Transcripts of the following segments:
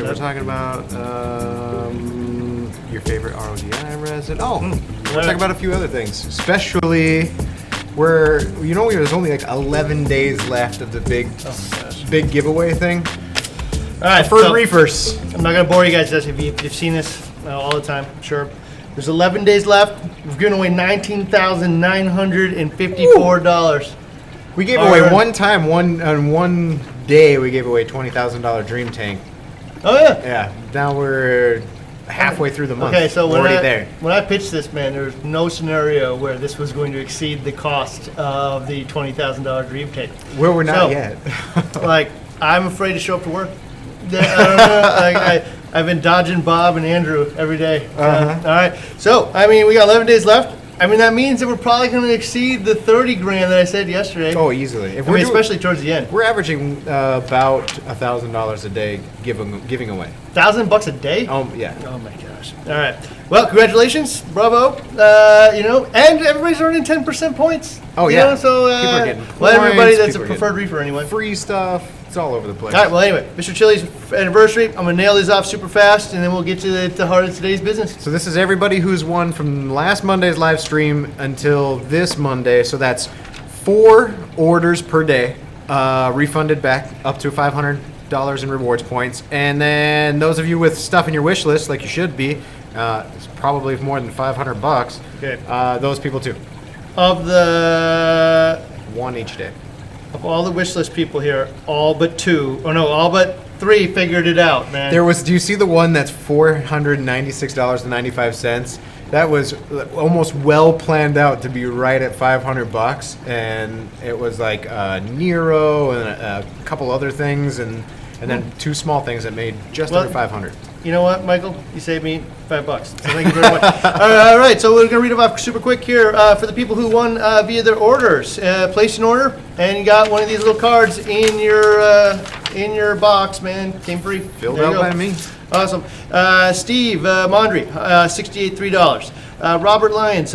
we're talking about your favorite RODI resin. Oh, we're talking about a few other things, especially where there's only like 11 days left of the big giveaway thing. All right, Preferred Reefers. I'm not gonna bore you guys. If you've seen this all the time, I'm sure. There's 11 days left. We've given away $19,954. We gave away one day. We gave away $20,000 Dream Tank. Oh yeah. Yeah. Now we're halfway through the month. Okay, so when I pitched this, man, there was no scenario where this was going to exceed the cost of the $20,000 Dream Tank. Well, we're not yet. Like, I'm afraid to show up to work. I don't know. I've been dodging Bob and Andrew every day. All right. So, I mean, we got 11 days left. I mean, that means that we're probably going to exceed the 30 grand that I said yesterday. Oh, easily. Especially towards the end. We're averaging about $1,000 a day giving away. $1,000 a day? Oh, yeah. Oh my gosh. All right. Well, congratulations. Bravo. And everybody's earning 10% points. Oh, yeah. So, people are getting points. Well, everybody that's a preferred reefer anyway. Free stuff. It's all over the place. All right. Well, anyway, Mr. Chili's anniversary. I'm going to nail these off super fast, and then we'll get to the heart of today's business. So this is everybody who's won from last Monday's live stream until this Monday. So that's 4 orders per day, refunded back up to $500 in rewards points. And then those of you with stuff in your wish list, like you should be, it's probably more than $500. Okay. Those people too. Of the... One each day. Of all the wish list people here, all but 3 figured it out, man. Do you see the one that's $496.95? That was almost well planned out to be right at $500, and it was like Nero and a couple other things, and then 2 small things that made just under $500. You know what, Michael? You saved me $5. So thank you very much. All right, so we're going to read them off super quick here for the people who won via their orders. Place an order, and you got one of these little cards in your box, man. Came free. Filled out by me. Awesome. Steve Mondry, $68.03. Robert Lyons,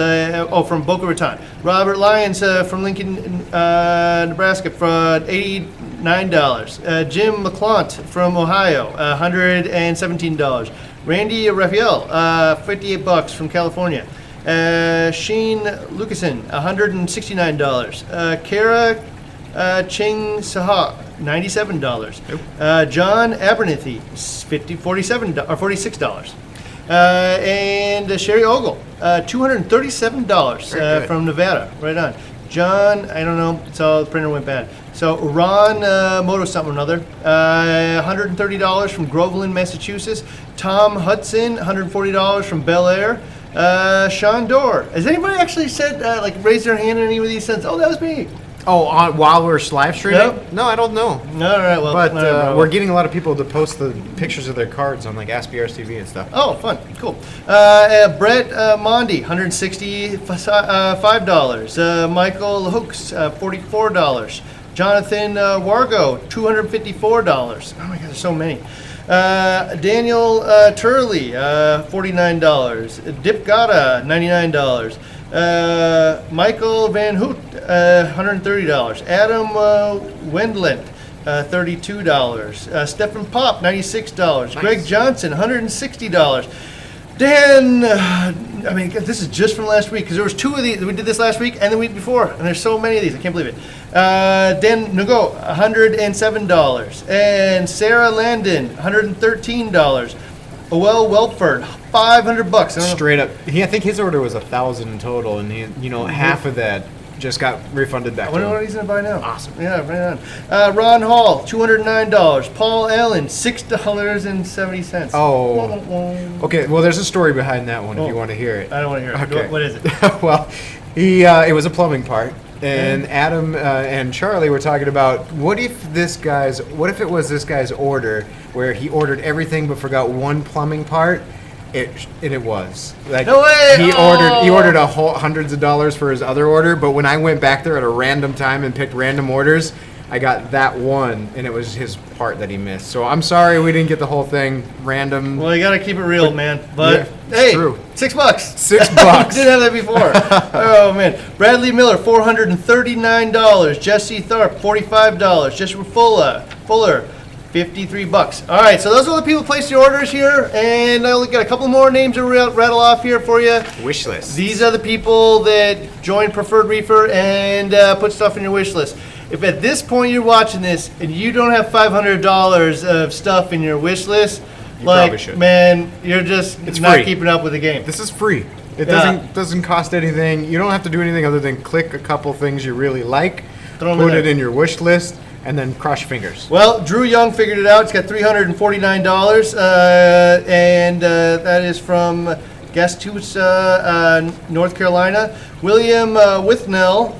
from Boca Raton. Robert Lyons from Lincoln, Nebraska, for $89. Jim McClaunt from Ohio, $117. Randy Raphael, $58 from California. Sheen Lucasen, $169. Kara Ching Saha, $97. John Abernathy, $46. And Sherry Ogle, $237 from Nevada. Right on. John, I don't know. So the printer went bad. So Ron Moto something or another, $130 from Groveland, Massachusetts. Tom Hudson, $140 from Bel Air. Sean Dorr. Has anybody actually said raised their hand in any of these sense? Oh, that was me. Oh, while we're live streaming? Yep. No, I don't know. No, all right, well, but we're getting a lot of people to post the pictures of their cards on Ask BRS TV and stuff. Oh, fun, cool. Brett Mondi, $165. Michael Hooks, $44. Jonathan Wargo, $254. Oh my God, there's so many. Daniel Turley, $49. Dip Gata, $99. Michael Van Hoot, $130. Adam Wendland, $32. Stephen Pop, $96. Nice. Greg Johnson, $160. Dan, this is just from last week, because there was 2 of these. We did this last week and the week before, and there's so many of these. I can't believe it. Dan Nugo, $107. And Sarah Landon, $113. Oel Welford, $500. Straight up. I think his order was $1,000 in total, and half of that just got refunded back. I wonder what he's going to buy now. Awesome. Yeah, right on. Ron Hall, $209. Paul Allen, $6.70. Oh. Okay, well, there's a story behind that one if you want to hear it. I don't want to hear it. Okay. What is it? Well, it was a plumbing part. And Adam and Charlie were talking about what if it was this guy's order where he ordered everything but forgot one plumbing part. It was like no way! He ordered hundreds of dollars for his other order, but when I went back there at a random time and picked random orders, I got that one, and it was his part that he missed. So I'm sorry we didn't get the whole thing random. Well, you got to keep it real, man. But hey, true. $6. $6. Didn't have that before. Oh man. Bradley Miller, $439. Jesse Tharp, $45. Joshua Fuller, $53. All right, so those are the people who placed your orders here, and I only got a couple more names to rattle off here for you. Wish list. These are the people that joined Preferred Reefer and put stuff in your wish list. If at this point you're watching this and you don't have $500 of stuff in your wish list, probably should. man, you're just not free. keeping up with the game. This is free. It Yeah. doesn't cost anything. You don't have to do anything other than click a couple things you really like, Throw 'em put in it there. in your wish list, and then cross your fingers. Well, Drew Young figured it out. It's got $349, and that is from Gastusa, North Carolina. William Withnell,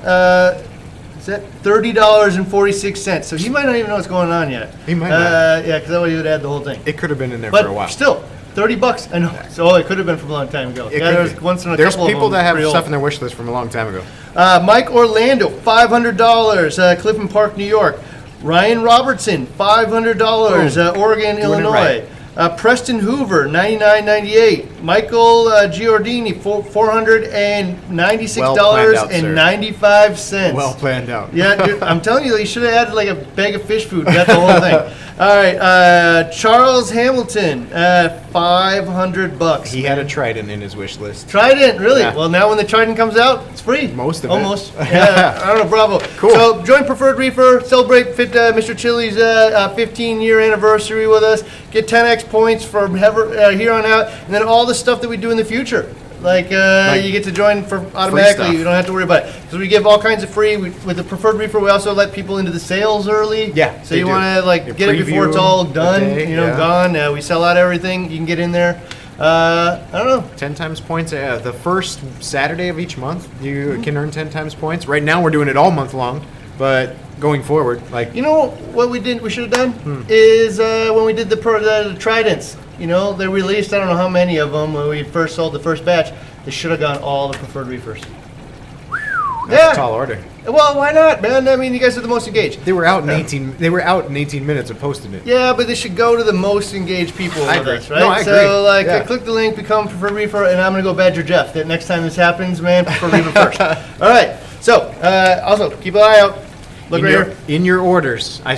is that $30.46? So he might not even know what's going on yet. He might not. Yeah, because that way he would add the whole thing. It could have been in there But for a while. still, $30. I know. So it could have been from a long time ago. It Yeah, could there's be. once in a There's couple people of them that have pretty stuff old. in their wish list from a long time ago. Mike Orlando, $500, Clifton Park, New York. Ryan Robertson, $500, Oregon, Doing it Illinois. Preston Hoover, $99.98. Michael Giordini, $496.95. Well planned out. Yeah, dude, I'm telling you, you should have added like a bag of fish food. Got the whole thing. All right, Charles Hamilton, $500. He had a Trident in his wish list. Trident, really? Yeah. Well, now when the Trident comes out, it's free. Most of it. Almost. Yeah, I don't know, bravo. Cool. So join Preferred Reefer, celebrate Mr. Chili's 15-year anniversary with us, get 10x points from here on out, and then all the stuff that we do in the future. Like you get to join for automatically. stuff. You don't have to worry about it. Because we give all kinds of free. With the Preferred Reefer, we also let people into the sales early. Yeah, So they you do. want to You get it before it's preview all a done, day, yeah. gone. We sell out everything. You can get in there. I don't know. 10 times points. The first Saturday of each month, you can earn 10 times points. Right now, we're doing it all month long, but going forward, like You know what we should have done is when we did the Tridents. You know, they released I don't know how many of them when we first sold the first batch. They should have gone all the Preferred Reefers. that's a tall order. Well, why not, man? I mean, you guys are the most engaged. They were out in 18. They were out in 18 minutes of posting it. Yeah, but they should go to the most engaged people I with agree. us, right? No, I agree. So, Yeah. click the link, become Preferred Reefer, and I'm gonna go badger Jeff. That next time this happens, man, Preferred Reefer first. All right. So, also keep an eye out. Look right here. In your orders, I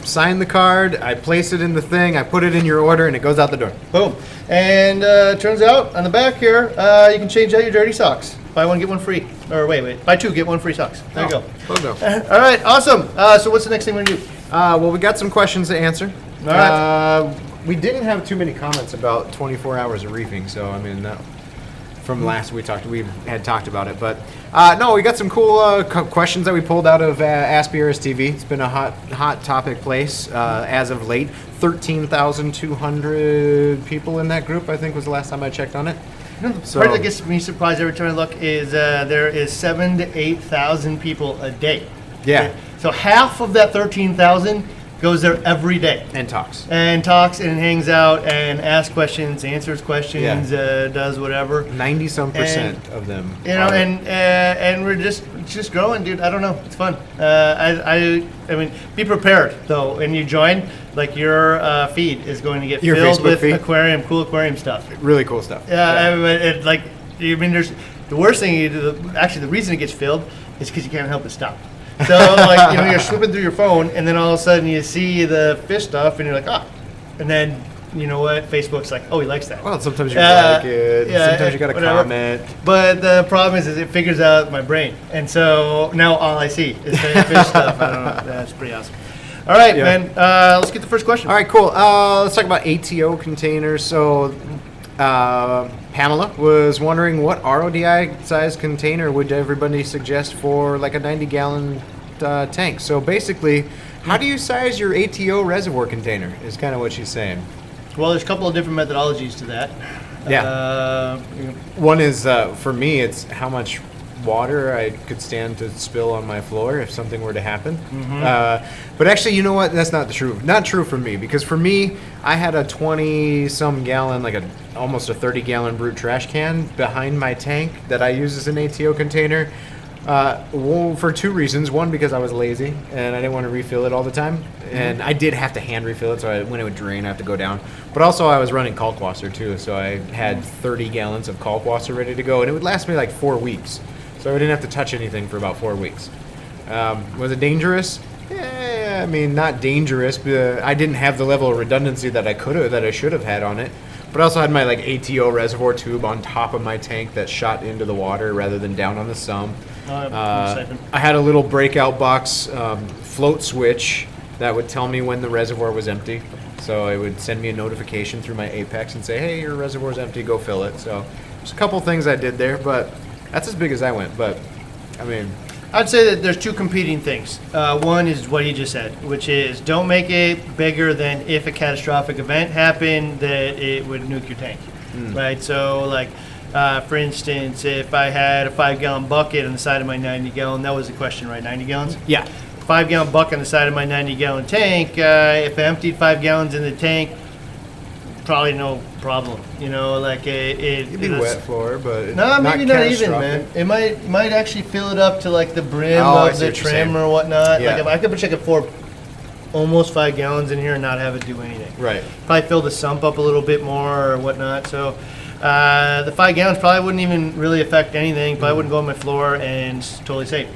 sign the card, I place it in the thing, I put it in your order, and it goes out the door. Boom. And turns out on the back here, you can change out your dirty socks. Buy one, get one free. Or wait. Buy two, get one free socks. There you go. Logo. All right, awesome. So what's the next thing we're going to do? Well, we got some questions to answer. All right. We didn't have too many comments about 24 hours of reefing, so I mean, from last we had talked about it, but no, we got some cool questions that we pulled out of Ask BRS TV. It's been a hot topic place as of late. 13,200 people in that group, I think, was the last time I checked on it. So, Part that gets me surprised every time I look is there is 7,000 to 8,000 people a day. yeah, So half of that 13,000 goes there every day. and talks. And talks and hangs out and asks questions, answers questions, does whatever. 90-some% of them. You know, are- and we're just growing, dude. I don't know. It's fun. I mean, be prepared though. When you join, like your feed is going to get Your filled Facebook with feed? cool aquarium stuff. really cool stuff. Yeah, I mean, there's the worst thing. Actually, the reason it gets filled is because you can't help but stop. So like you're slipping through your phone, and then all of a sudden you see the fish stuff, and you're like, and then you know what? Facebook's like, oh, he likes that. Well, sometimes you like it. yeah, sometimes you got to whatever. comment. But the problem is it figures out my brain, and so now all I see is fish stuff. I don't know. That's pretty awesome. All right, Yeah. man. Let's get the first question. All right, cool. Let's talk about ATO containers. So, Pamela was wondering what RODI size container would everybody suggest for like a 90-gallon tank. So basically, how do you size your ATO reservoir container is kind of what she's saying. Well, there's a couple of different methodologies to that. Yeah. One is, for me, it's how much water I could stand to spill on my floor if something were to happen. But actually, you know what? That's not true. Not true for me, because for me, I had a 20-some gallon, like almost a 30-gallon brute trash can behind my tank that I use as an ATO container. Well, for two reasons. One, because I was lazy and I didn't want to refill it all the time. And I did have to hand refill it, so when it would drain, I have to go down. But also, I was running Kalkwasser too, so I had 30 gallons of Kalkwasser ready to go, and it would last me like 4 weeks. So I didn't have to touch anything for about 4 weeks. Was it dangerous? Yeah, I mean, not dangerous, but I didn't have the level of redundancy that I should have had on it. But I also had my like ATO reservoir tube on top of my tank that shot into the water rather than down on the sump. I had a little breakout box float switch that would tell me when the reservoir was empty. So it would send me a notification through my Apex and say, hey, your reservoir's empty, go fill it. So there's a couple things I did there, but that's as big as I went. But, I mean... I'd say that there's two competing things. One is what he just said, which is don't make it bigger than if a catastrophic event happened that it would nuke your tank, right? So, like, for instance, if I had a 5-gallon bucket on the side of my 90-gallon, that was the question, right? 90 gallons? Yeah. 5-gallon bucket on the side of my 90-gallon tank, if I emptied 5 gallons in the tank, probably no problem. You know, like it'd be wet floor, but no, maybe not even, man. It might actually fill it up to like the brim of the trim or whatnot. Yeah. Like if I could check it for almost 5 gallons in here and not have it do anything. Right. Probably fill the sump up a little bit more or whatnot. So the 5 gallons probably wouldn't even really affect anything. Probably wouldn't go on my floor and it's totally safe.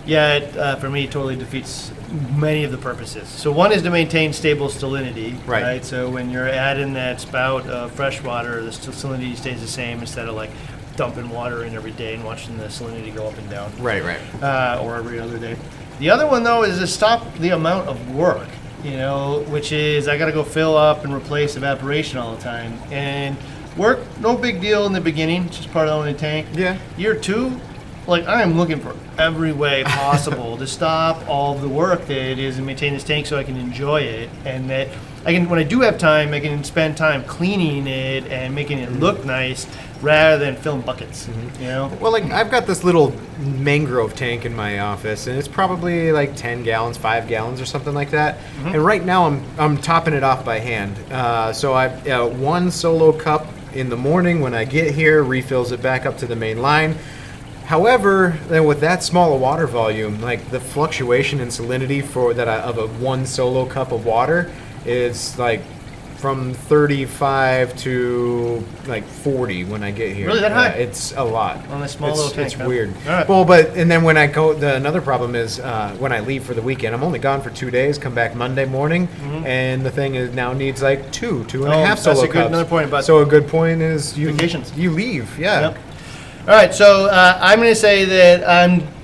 Yet for me, it totally defeats many of the purposes. So one is to maintain stable salinity, right? So when you're adding that spout of fresh water, the salinity stays the same instead of like dumping water in every day and watching the salinity go up and down. Right. Or every other day. The other one though is to stop the amount of work, you know, which is I got to go fill up and replace evaporation all the time. And work, no big deal in the beginning, it's just part of owning a tank. Yeah. Year 2, like I am looking for every way possible to stop all of the work that it is and maintain this tank so I can enjoy it, and that I can, when I do have time, I can spend time cleaning it and making it look nice rather than filling buckets. You know. Well, like I've got this little mangrove tank in my office, and it's probably like 10 gallons, 5 gallons, or something like that. And right now I'm topping it off by hand. So I one solo cup in the morning when I get here, refills it back up to the main line. However, then with that small a water volume, like the fluctuation in salinity of a one solo cup of water is like from 35 to like 40 when I get here. Really, that high? It's a lot. On a small little tank. It's weird. All right. Well, and then when I go, another problem is when I leave for the weekend, I'm only gone for 2 days, come back Monday morning, and the thing is now needs like two and a half solo cups. Another point about so a good point is vacations. You leave, yeah. Yep. All right, so I'm going to say that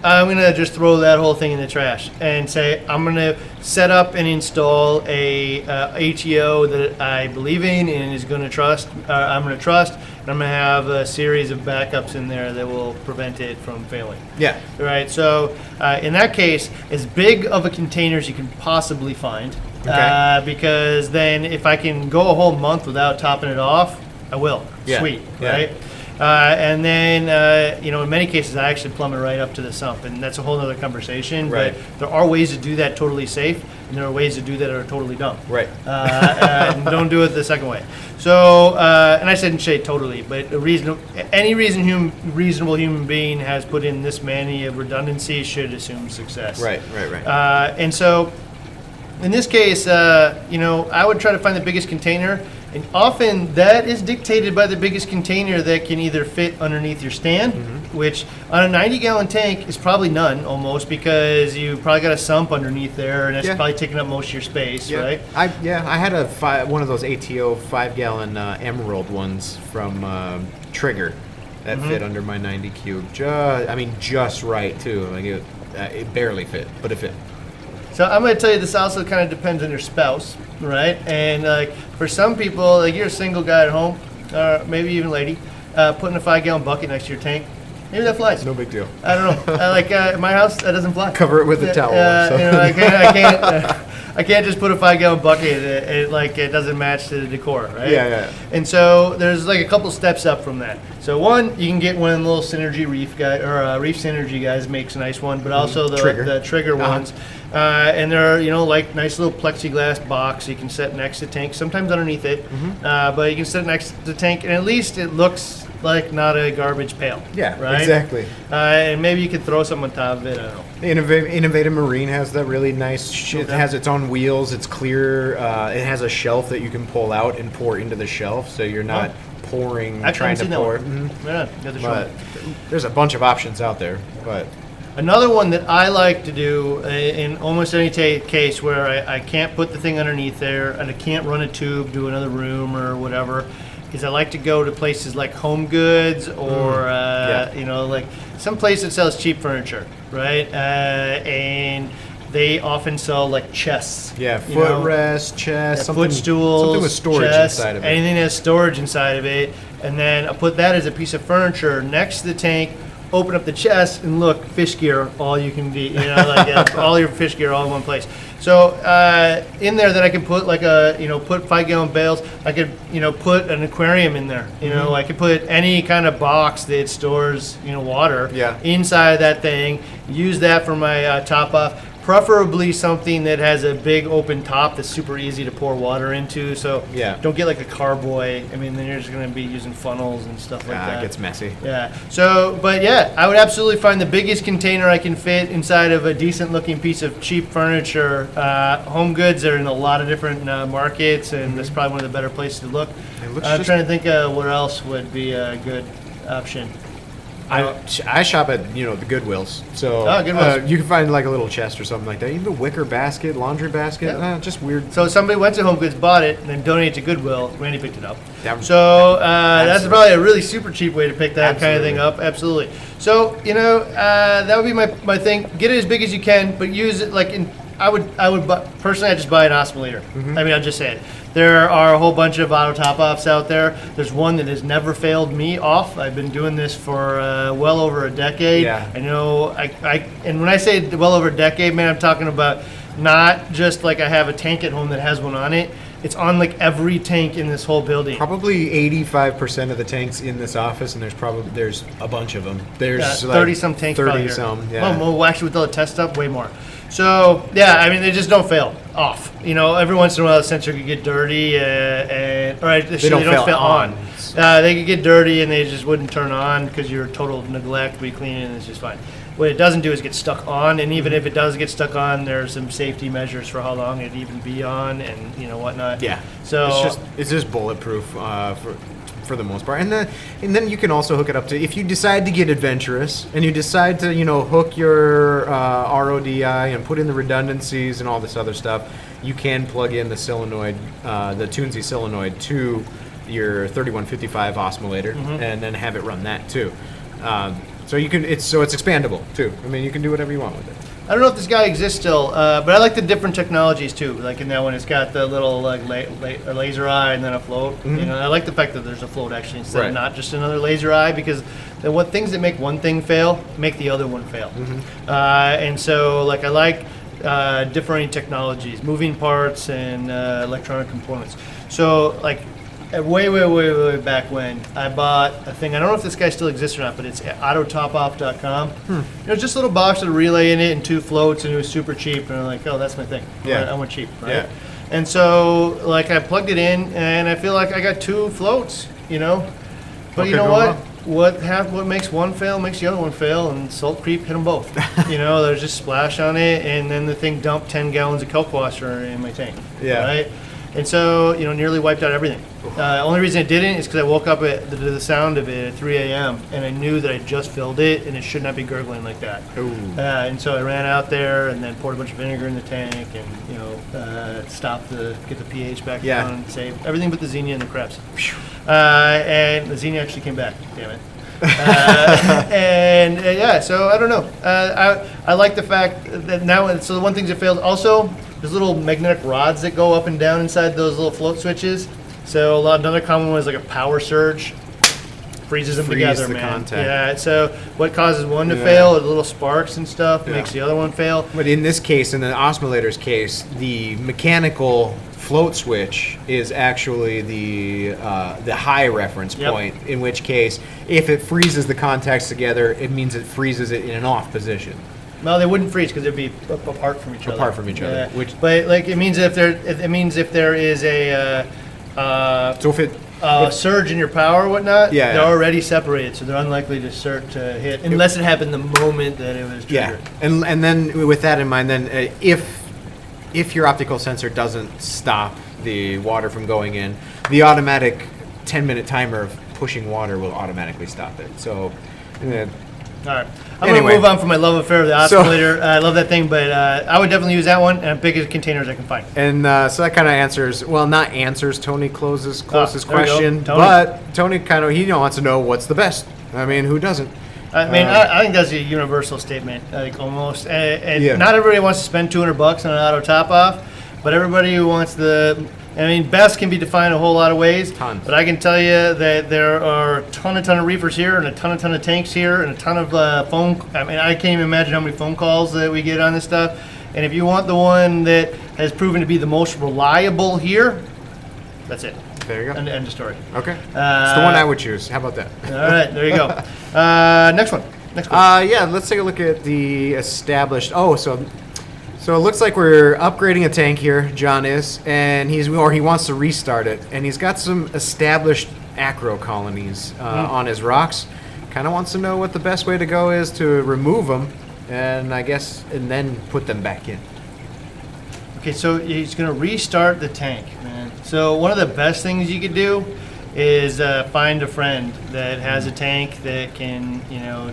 I'm going to just throw that whole thing in the trash and say I'm going to set up and install a ATO that I believe in and is going to trust. I'm going to trust, and I'm going to have a series of backups in there that will prevent it from failing. Yeah. All right, so in that case, as big of a container as you can possibly find, because then if I can go a whole month without topping it off, I will. Yeah. Sweet, Yeah. right? And then, in many cases, I actually plumb it right up to the sump, and that's a whole other conversation. Right. But there are ways to do that totally safe, and there are ways to do that are totally dumb. Right. And don't do it the second way. So, and I shouldn't say totally, but any reasonable human being has put in this many of redundancy should assume success. Right. And so, in this case, I would try to find the biggest container. And often that is dictated by the biggest container that can either fit underneath your stand, which on a 90-gallon tank is probably none almost because you probably got a sump underneath there and that's probably taking up most of your space, right? I had one of those ATO 5-gallon Emerald ones from Trigger that fit under my 90 cube. Just right too. Like it barely fit, but it fit. So I'm going to tell you this also kind of depends on your spouse, right? And like for some people, like you're a single guy at home, or maybe even lady, putting a 5-gallon bucket next to your tank, maybe that flies. No big deal. I don't know. In my house, that doesn't fly. Cover it with a towel. I can't just put a 5-gallon bucket. It doesn't match to the decor, right? Yeah. And so there's like a couple steps up from that. So one, you can get one of the little Synergy Reef guy or Reef Synergy guys makes a nice one, but also the Trigger ones. And they're like nice little plexiglass box you can set next to the tank, sometimes underneath it, but you can set it next to the tank, and at least it looks like not a garbage pail. Yeah, right? exactly. And maybe you could throw something on top of it. I don't know. Innovative Marine has that really nice. It has its own wheels. It's clear. It has a shelf that you can pull out and pour into the shelf, so you're not pouring. I've trying to pour. Yeah, But there's a bunch of options out there, but. Another one that I like to do in almost any case where I can't put the thing underneath there and I can't run a tube to another room or whatever, is I like to go to places like Home Goods or like some place that sells cheap furniture, right? And they often sell like chests. Yeah, footrest, chest, footstools, something with storage inside of it. Anything that has storage inside of it, and then I put that as a piece of furniture next to the tank. Open up the chest and look, fish gear, all you can be, all your fish gear all in one place. So in there, then I can put like put 5-gallon bales. I could, put an aquarium in there. I could put any kind of box that stores, water inside of that thing. Use that for my top off. Preferably something that has a big open top that's super easy to pour water into. So don't get like a carboy. I mean, then you're just going to be using funnels and stuff like that. It gets messy. Yeah. So, but I would absolutely find the biggest container I can fit inside of a decent looking piece of cheap furniture. Home Goods are in a lot of different markets, and that's probably one of the better places to look. I'm trying to think what else would be a good option. I shop at the Goodwills, so Goodwills. You can find like a little chest or something like that. Even a wicker basket, laundry basket, just weird. So somebody went to Home Goods, bought it, and then donated to Goodwill. Randy picked it up. That's probably a really super cheap way to pick that kind of thing up. Absolutely. So that would be my thing. Get it as big as you can, but use it like in. I would personally. I just buy an oscillator. I mean, I'll just say it. There are a whole bunch of auto top-offs out there. There's one that has never failed me off. I've been doing this for well over a decade. Yeah. I know. And when I say well over a decade, man, I'm talking about not just like I have a tank at home that has one on it. It's on like every tank in this whole building. Probably 85% of the tanks in this office, and there's a bunch of them. There's 30 some tanks. 30 some. Yeah. Well, actually, with all the test stuff, way more. So I mean, they just don't fail off. Every once in a while, the sensor could get dirty, they don't fail on. They could get dirty, and they just wouldn't turn on because you're total neglect. We clean it, and it's just fine. What it doesn't do is get stuck on, and even if it does get stuck on, there's some safety measures for how long it'd even be on, and whatnot. Yeah. So it's just bulletproof for the most part, and then you can also hook it up to, if you decide to get adventurous and you decide to hook your RODI and put in the redundancies and all this other stuff, you can plug in the solenoid, the Toonsy solenoid to your 3155 oscillator and then have it run that too. So it's expandable too. I mean, you can do whatever you want with it. I don't know if this guy exists still, but I like the different technologies too. Like in that one, it's got the little like laser eye and then a float. I like the fact that there's a float actually instead of not just another laser eye, because things that make one thing fail make the other one fail. And so like I like differing technologies, moving parts, and electronic components. So like way back when, I bought a thing. I don't know if this guy still exists or not, but it's autotopoff.com. Just a little box with a relay in it and 2 floats, and it was super cheap. And I'm like, oh, that's my thing. I want cheap, right? Yeah. And so, like, I plugged it in, and I feel like I got 2 floats, But you know what? What makes one fail makes the other one fail, and Salt Creep hit them both. There's just splash on it, and then the thing dumped 10 gallons of Kalkwasser in my tank. Yeah. Right? And so, nearly wiped out everything. Only reason I didn't is because I woke up to the sound of it at 3 a.m. and I knew that I just filled it and it should not be gurgling like that. And so I ran out there and then poured a bunch of vinegar in the tank and, get the pH back down and save everything but the Xenia and the crabs. And the Xenia actually came back, damn it. So I don't know. I like the fact that now, so the one thing that failed also, there's little magnetic rods that go up and down inside those little float switches. So another common one is like a power surge. Freezes them together, man. Contact. Yeah, so what causes one to fail, the little sparks and stuff, makes the other one fail. But in this case, in the oscillator's case, the mechanical float switch is actually the high reference point, in which case, if it freezes the contacts together, it means it freezes it in an off position. No, they wouldn't freeze because they'd be apart from each other. Apart from each other. But like it means if there is a surge in your power or whatnot, they're already separated, so they're unlikely to hit unless it happened the moment that it was triggered. Yeah, and then with that in mind, then if your optical sensor doesn't stop the water from going in, the automatic 10-minute timer of pushing water will automatically stop it. So All right. I'm Anyway. going to move on from my love affair of the oscillator. I love that thing, but I would definitely use that one and biggest containers I can find. And so that kind of answers, well, not answers Tony closest there we go. question, Tony. but Tony kind of, he wants to know what's the best. I mean, who doesn't? I mean, I think that's a universal statement, like almost. And Yeah. not everybody wants to spend $200 on an auto top off, but everybody who wants I mean, best can be defined a whole lot of ways. Tons. But I can tell you that there are a ton of reefers here, and a ton of tanks here, and a ton of phone. I mean, I can't even imagine how many phone calls that we get on this stuff. And if you want the one that has proven to be the most reliable here, that's it. There you go. End of story. Okay. It's the one I would choose. How about that? All right, there you go. Next one. Yeah, let's take a look at the established. So it looks like we're upgrading a tank here. John is, and he wants to restart it, and he's got some established Acro Colonies on his rocks. Kind of wants to know what the best way to go is to remove them, and then put them back in. Okay, so he's going to restart the tank, man. So one of the best things you could do is find a friend that has a tank that can,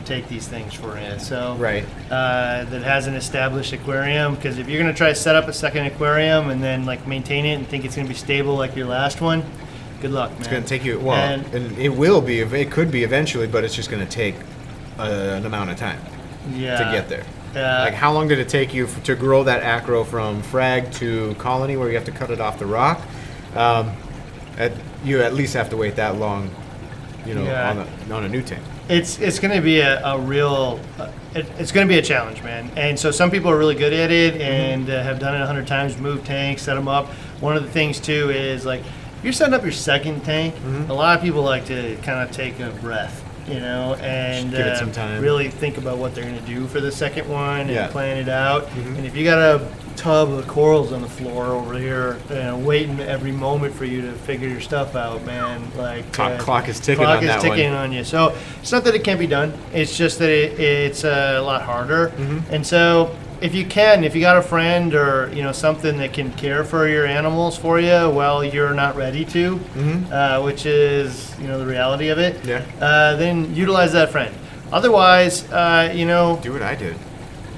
take these things for you. So Right. That has an established aquarium, because if you're going to try to set up a second aquarium and then maintain it and think it's going to be stable like your last one, good luck, man. It's going to take you, and it will be, it could be eventually, but it's just going to take an amount of time to get there. Like, how long did it take you to grow that acro from frag to colony, where you have to cut it off the rock? You at least have to wait that long, on a new tank. It's going to be a real, it's going to be a challenge, man. And so some people are really good at it and have done it 100 times, moved tanks, set them up. One of the things too is if you're setting up your second tank, a lot of people like to kind of take a breath, and give it some time. Really think about what they're going to do for the second one and plan it out. And if you got a tub of corals on the floor over here, waiting every moment for you to figure your stuff out, man. Clock is ticking on that one. Clock is ticking on you. So it's not that it can't be done. It's just that it's a lot harder. And so if you got a friend or something that can care for your animals for you while you're not ready to, which is the reality of it. Then utilize that friend. Otherwise, do what I did.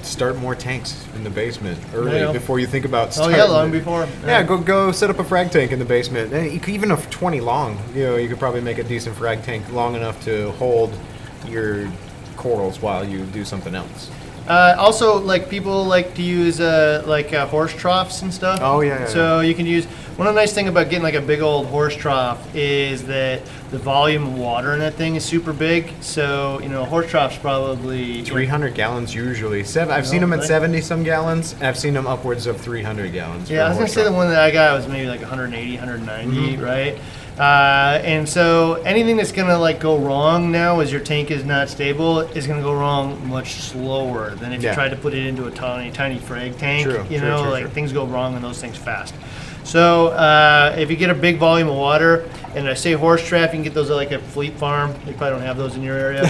Start more tanks in the basement early before you think about starting. Long before. Yeah, go set up a frag tank in the basement. And you could, even a 20 long, you could probably make a decent frag tank long enough to hold your corals while you do something else. Also, people like to use horse troughs and stuff. Oh, yeah. So you can use, one of the nice thing about getting a big old horse trough is that the volume of water in that thing is super big. So, a horse trough's probably 300 gallons usually. I've seen them at 70 some gallons. And I've seen them upwards of 300 gallons. Yeah, I was going to say the one that I got was maybe 180, 190, right? And so anything that's going to go wrong now as your tank is not stable is going to go wrong much slower than if you tried to put it into a tiny frag tank. True. Things go wrong in those things fast. So if you get a big volume of water, and I say horse trap, you can get those at a Fleet Farm. They probably don't have those in your area,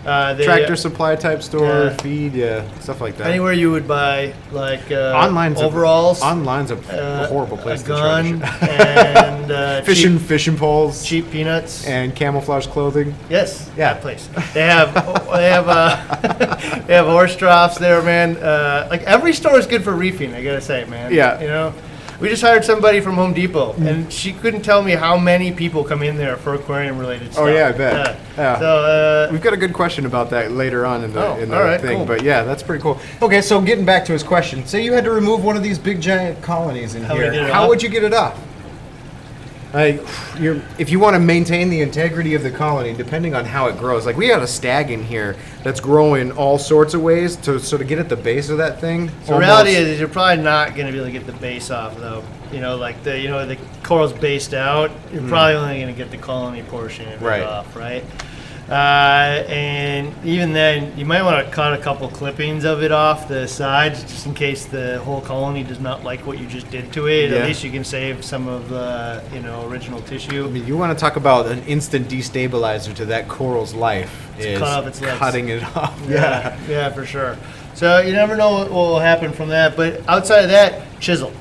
but Tractor Supply type store, feed, stuff like that. Anywhere you would buy Online's overalls. Online's a horrible place a to gun, try and fishing poles, cheap peanuts, and camouflage clothing. Yes, that place. They have they have horse troughs there, man. Every store is good for reefing, I gotta say, man. Yeah. We just hired somebody from Home Depot, and she couldn't tell me how many people come in there for aquarium-related stuff. Oh yeah, I bet. Yeah. So we've got a good question about that later on in the all right, thing. cool. But yeah, that's pretty cool. Okay, so getting back to his question, say you had to remove one of these big giant colonies in here. How would you get it off? If you want to maintain the integrity of the colony, depending on how it grows, we got a stag in here that's growing all sorts of ways to get at the base of that thing. The reality is you're probably not going to be able to get the base off, though. The coral's based out. You're probably only going to get the colony portion of it off, right? And even then, you might want to cut a couple clippings of it off the sides, just in case the whole colony does not like what you just did to it. At least you can save some of the original tissue. I mean, you want to talk about an instant destabilizer to that coral's life is cut off its legs. Cutting it off. Yeah, for sure. So you never know what will happen from that. But outside of that, chisel.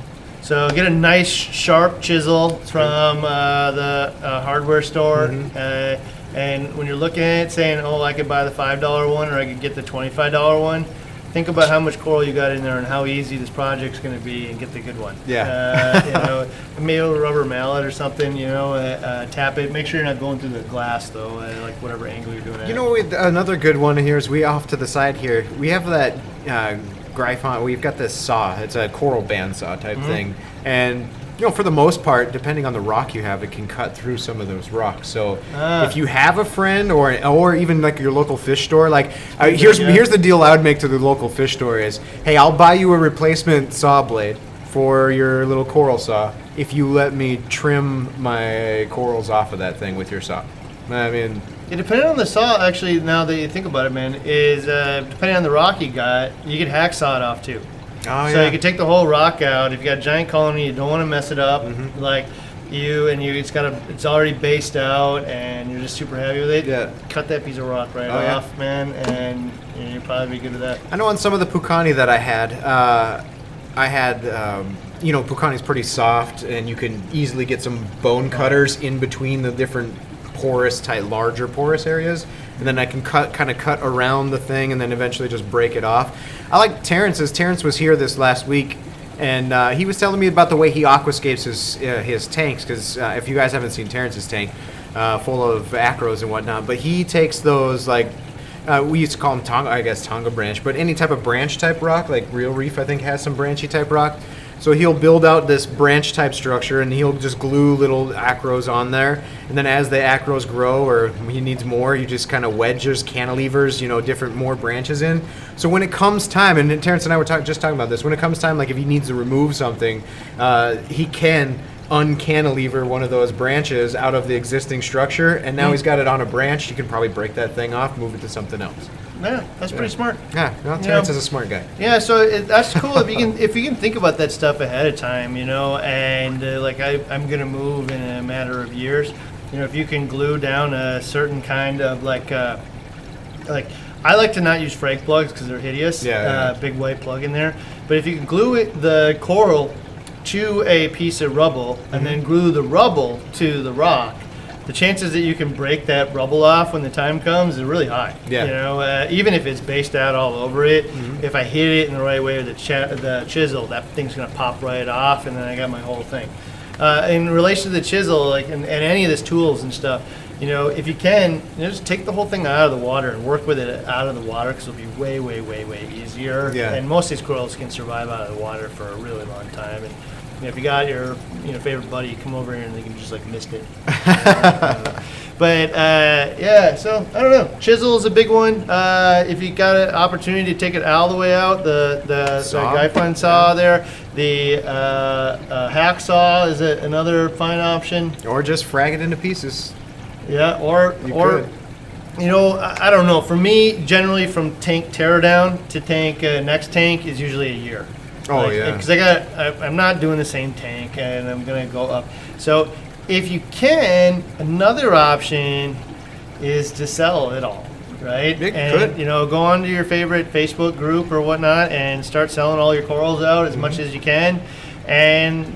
So get a nice sharp chisel from the hardware store. And when you're looking at it saying, oh, I could buy the $5 one or I could get the $25 one, think about how much coral you got in there and how easy this project's going to be, and get the good one. Yeah. Maybe a rubber mallet or something, tap it. Make sure you're not going through the glass, though, like whatever angle you're doing it at. Another good one here is we off to the side here. We have that Gryphon. We've got this saw. It's a coral bandsaw type thing. And for the most part, depending on the rock you have, it can cut through some of those rocks. So if you have a friend or even like your local fish store, like here's the deal I would make to the local fish store is, hey, I'll buy you a replacement saw blade for your little coral saw if you let me trim my corals off of that thing with your saw. I mean, yeah, depending on the saw, actually, now that you think about it, man, is depending on the rock you got, you can hacksaw it off too. Oh, so you can take the whole rock out. If you got a giant colony, you don't want to mess it up. It's already based out, and you're just super happy with it. Yeah. Cut that piece of rock right off, man, and you'll probably be good at that. I know on some of the Pucani that I had, Pucani's pretty soft, and you can easily get some bone cutters in between the different larger porous areas, and then I can kind of cut around the thing, and then eventually just break it off. I like Terrence's. Terrence was here this last week, and he was telling me about the way he aquascapes his tanks, because if you guys haven't seen Terrence's tank, full of acros and whatnot, but he takes those, like, we used to call them Tonga branch, but any type of branch type rock, like Real Reef I think has some branchy type rock. So he'll build out this branch type structure, and he'll just glue little acros on there. And then as the acros grow, or he needs more, you just kind of wedge those cantilevers, different more branches in. So when it comes time, and Terrence and I were just talking about this, when it comes time, like if he needs to remove something, he can uncantilever one of those branches out of the existing structure, and now he's got it on a branch. You can probably break that thing off, move it to something else. Yeah, that's pretty smart. Yeah, Terrence is a smart guy. Yeah, so that's cool if you can think about that stuff ahead of time, and I'm gonna move in a matter of years. If you can glue down a certain kind of like I like to not use frag plugs because they're hideous. Big white plug in there. But if you can glue the coral to a piece of rubble and then glue the rubble to the rock, the chances that you can break that rubble off when the time comes is really high. Yeah. Even if it's based out all over it, if I hit it in the right way with the chisel, that thing's gonna pop right off, and then I got my whole thing. In relation to the chisel, and any of these tools and stuff, if you can, just take the whole thing out of the water and work with it out of the water, because it'll be way, way, way, way easier. Yeah. And most of these corals can survive out of the water for a really long time. And if you got your favorite buddy, come over here and they can just mist it. So I don't know. Chisel is a big one. If you got an opportunity to take it all the way out, the Gryphon saw there, the hacksaw is another fine option. Or just frag it into pieces. Yeah, or I don't know. For me, generally from tank teardown to tank next tank is usually a year. Because I'm not doing the same tank, and I'm gonna go up. So if you can, another option is to sell it all, right? Go on to your favorite Facebook group or whatnot and start selling all your corals out as much as you can, and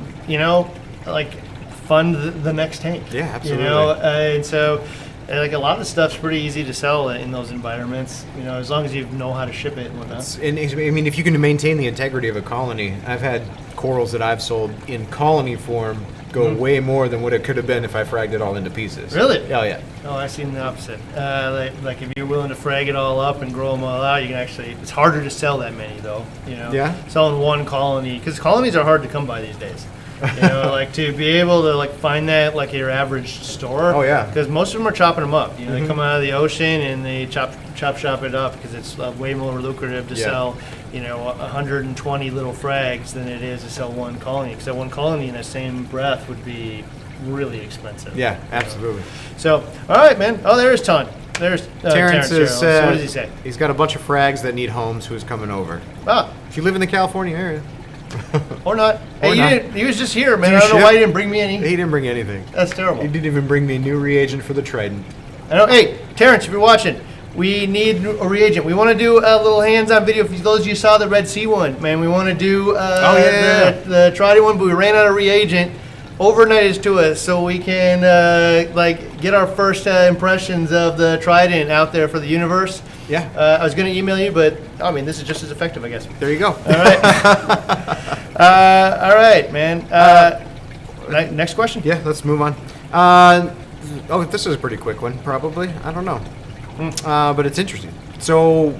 fund the next tank. Yeah, absolutely. And so. A lot of the stuff's pretty easy to sell in those environments, as long as you know how to ship it and whatnot. If you can maintain the integrity of a colony, I've had corals that I've sold in colony form go way more than what it could have been if I fragged it all into pieces. Really? Oh, yeah. Oh, I've seen the opposite. If you're willing to frag it all up and grow them all out, you can actually, it's harder to sell that many, though. Yeah. Selling one colony, because colonies are hard to come by these days. To be able to find that at your average store. Oh yeah. Because most of them are chopping them up. They come out of the ocean and they chop it up because it's way more lucrative to sell 120 little frags than it is to sell one colony. Because that one colony in the same breath would be really expensive. Yeah, absolutely. So, all right, man. Oh, there's Ton. There's Terrence is. So what does he say? He's got a bunch of frags that need homes. Who's coming over? If you live in the California area. Or not. Or not. He was just here, man. I don't know why he didn't bring me any. He didn't bring anything. That's terrible. He didn't even bring me new reagent for the Trident. I know. Hey, Terrence, if you're watching, we need a reagent. We want to do a little hands-on video. For those of you who saw the Red Sea one, man, we want to do the Trident one, but we ran out of reagent. Overnight is to us, so we can get our first impressions of the Trident out there for the universe. Yeah. I was going to email you, but I mean, this is just as effective, I guess. There you go. All right. All right, man. Next question. Yeah, let's move on. This is a pretty quick one, probably. I don't know. But it's interesting. So,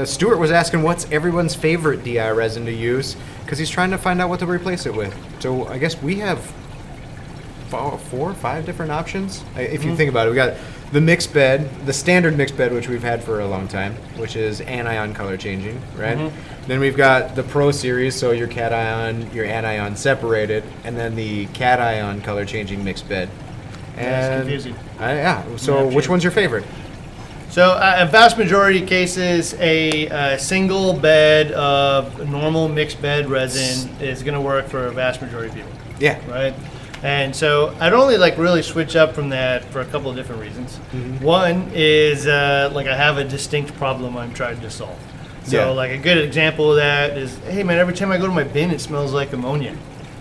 Stuart was asking what's everyone's favorite DI resin to use, because he's trying to find out what to replace it with. So, I guess we have 4 or 5 different options. If you think about it, we got the mixed bed, the standard mixed bed, which we've had for a long time, which is anion color changing, right? Then we've got the Pro Series, so your cation, your anion separated, and then the cation color changing mixed bed. That's confusing. So, which one's your favorite? So, a vast majority of cases, a single bed of normal mixed bed resin is going to work for a vast majority of people. Yeah. Right? And so, I'd only really switch up from that for a couple of different reasons. One is I have a distinct problem I'm trying to solve. So, a good example of that is, hey man, every time I go to my bin, it smells like ammonia.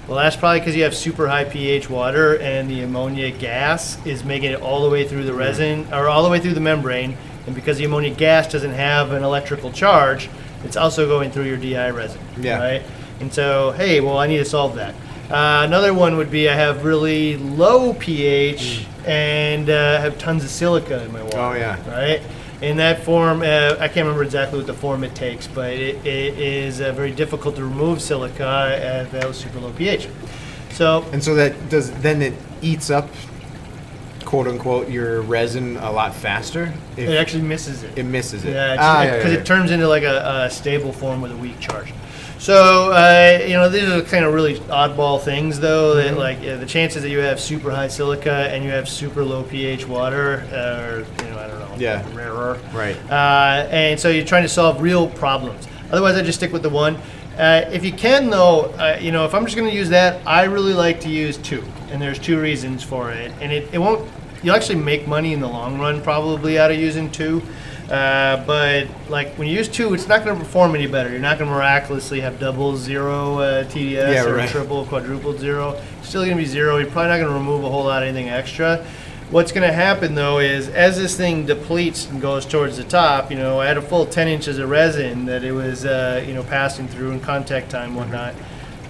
Well, that's probably because you have super high pH water, and the ammonia gas is making it all the way through the resin, or all the way through the membrane. And because the ammonia gas doesn't have an electrical charge, it's also going through your DI resin. Yeah. Right? And so, hey, well, I need to solve that. Another one would be I have really low pH and have tons of silica in my water. Oh, yeah. Right? In that form, I can't remember exactly what the form it takes, but it is very difficult to remove silica at that super low pH. So then it eats up, quote unquote, your resin a lot faster. It actually misses it. It misses it. Yeah, because it turns into a stable form with a weak charge. So, these are kind of really oddball things, though, that the chances that you have super high silica and you have super low pH water are, I don't know, rarer. Right. And so you're trying to solve real problems. Otherwise, I just stick with the one. If you can, though, if I'm just going to use that, I really like to use 2. And there's 2 reasons for it. And it won't, you'll actually make money in the long run probably out of using 2. But when you use 2, it's not going to perform any better. You're not going to miraculously have double 0 TDS or triple, quadruple 0. It's still going to be 0. You're probably not going to remove a whole lot of anything extra. What's going to happen, though, is as this thing depletes and goes towards the top, I had a full 10 inches of resin that it was, passing through in contact time and whatnot.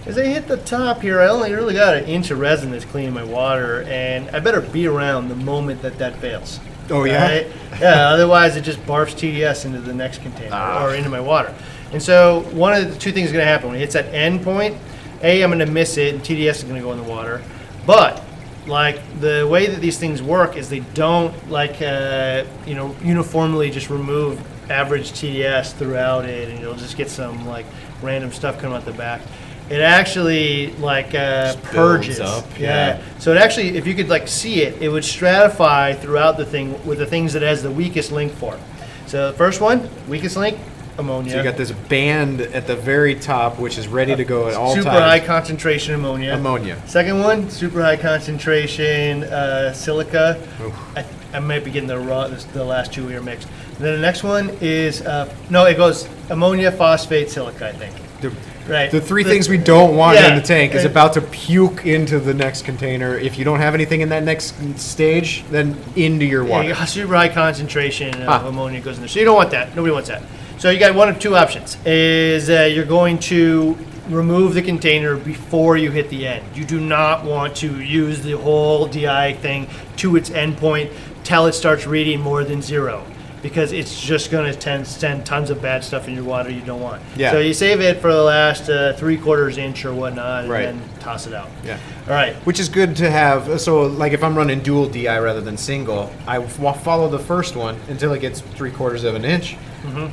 As I hit the top here, I only really got an inch of resin that's cleaning my water, and I better be around the moment that fails. Oh, yeah? Right? Yeah, otherwise it just barfs TDS into the next container or into my water. And so one of the 2 things is going to happen. When it hits that end point, A, I'm going to miss it, and TDS is going to go in the water. But the way that these things work is they don't uniformly just remove average TDS throughout it, and you'll just get some random stuff coming out the back. It actually purges. Up, yeah. So it actually, if you could see it, it would stratify throughout the thing with the things that it has the weakest link for. So the first one, weakest link, ammonia. So you got this band at the very top, which is ready to go at all times. Super high concentration ammonia. Second one, super high concentration silica. I might be getting the last 2 here mixed. And then the next one is it goes ammonia, phosphate, silica, I think. Right. The 3 things we don't want in the tank is about to puke into the next container. If you don't have anything in that next stage, then into your water. You got super high concentration of ammonia goes in there. So you don't want that. Nobody wants that. So you got one of 2 options. Is you're going to remove the container before you hit the end. You do not want to use the whole DI thing to its end point till it starts reading more than 0. Because it's just going to send tons of bad stuff in your water you don't want. Yeah. So you save it for the last 3/4 inch or whatnot, and then toss it out. Yeah. All right. Which is good to have. So, if I'm running dual DI rather than single, I follow the first one until it gets 3/4 of an inch.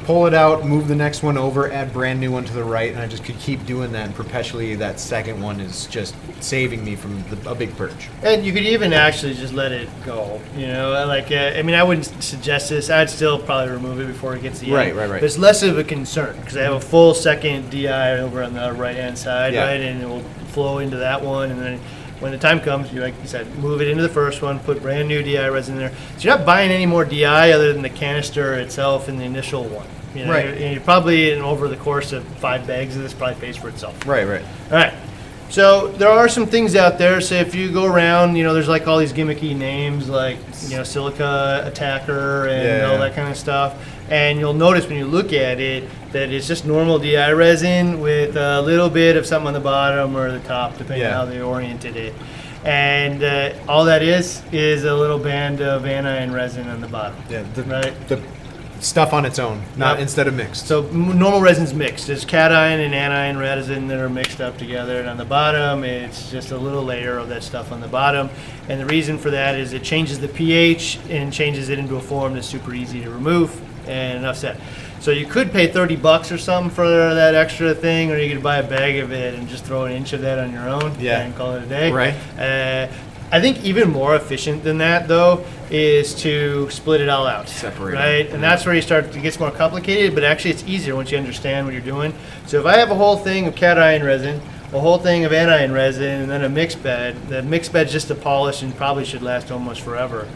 Pull it out, move the next one over, add brand new one to the right, and I just could keep doing that. And perpetually, that second one is just saving me from a big purge. And you could even actually just let it go. I wouldn't suggest this. I'd still probably remove it before it gets to the end. Right. But it's less of a concern because I have a full second DI over on the right-hand side, right, and it will flow into that one, and then when the time comes, you like you said, move it into the first one, put brand new DI resin in there. So you're not buying any more DI other than the canister itself in the initial one. You know, Right. You're probably over the course of 5 bags of this probably pays for itself. Right. All right. So there are some things out there. So if you go around, there's like all these gimmicky names like, Silica Attacker and all that kind of stuff. And you'll notice when you look at it that it's just normal DI resin with a little bit of something on the bottom or the top, depending on how they oriented it. And all that is a little band of anion resin on the bottom. Yeah. Right? The stuff on its own, not instead of mixed. So normal resin's mixed. There's cation and anion resin that are mixed up together, and on the bottom it's just a little layer of that stuff on the bottom. And the reason for that is it changes the pH and changes it into a form that's super easy to remove. And enough said. So you could pay $30 or something for that extra thing, or you could buy a bag of it and just throw an inch of that on your own and call it a day. Right. I think even more efficient than that, though, is to split it all out. Separate right? it. And that's where you start to get more complicated, but actually it's easier once you understand what you're doing. So if I have a whole thing of cation resin, a whole thing of anion resin, and then a mixed bed, the mixed bed's just a polish and probably should last almost forever.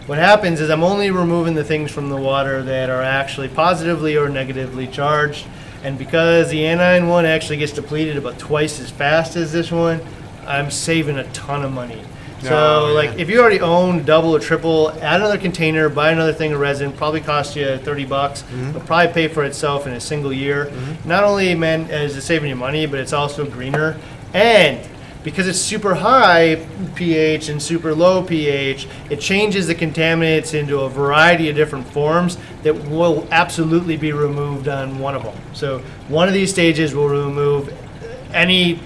What happens is I'm only removing the things from the water that are actually positively or negatively charged. And because the anion one actually gets depleted about twice as fast as this one, I'm saving a ton of money. So, if you already own double or triple, add another container, buy another thing of resin, probably cost you $30. It'll probably pay for itself in a single year. Not only, is it saving you money, but it's also greener. And because it's super high pH and super low pH, it changes the contaminants into a variety of different forms that will absolutely be removed on one of them. So one of these stages will remove any,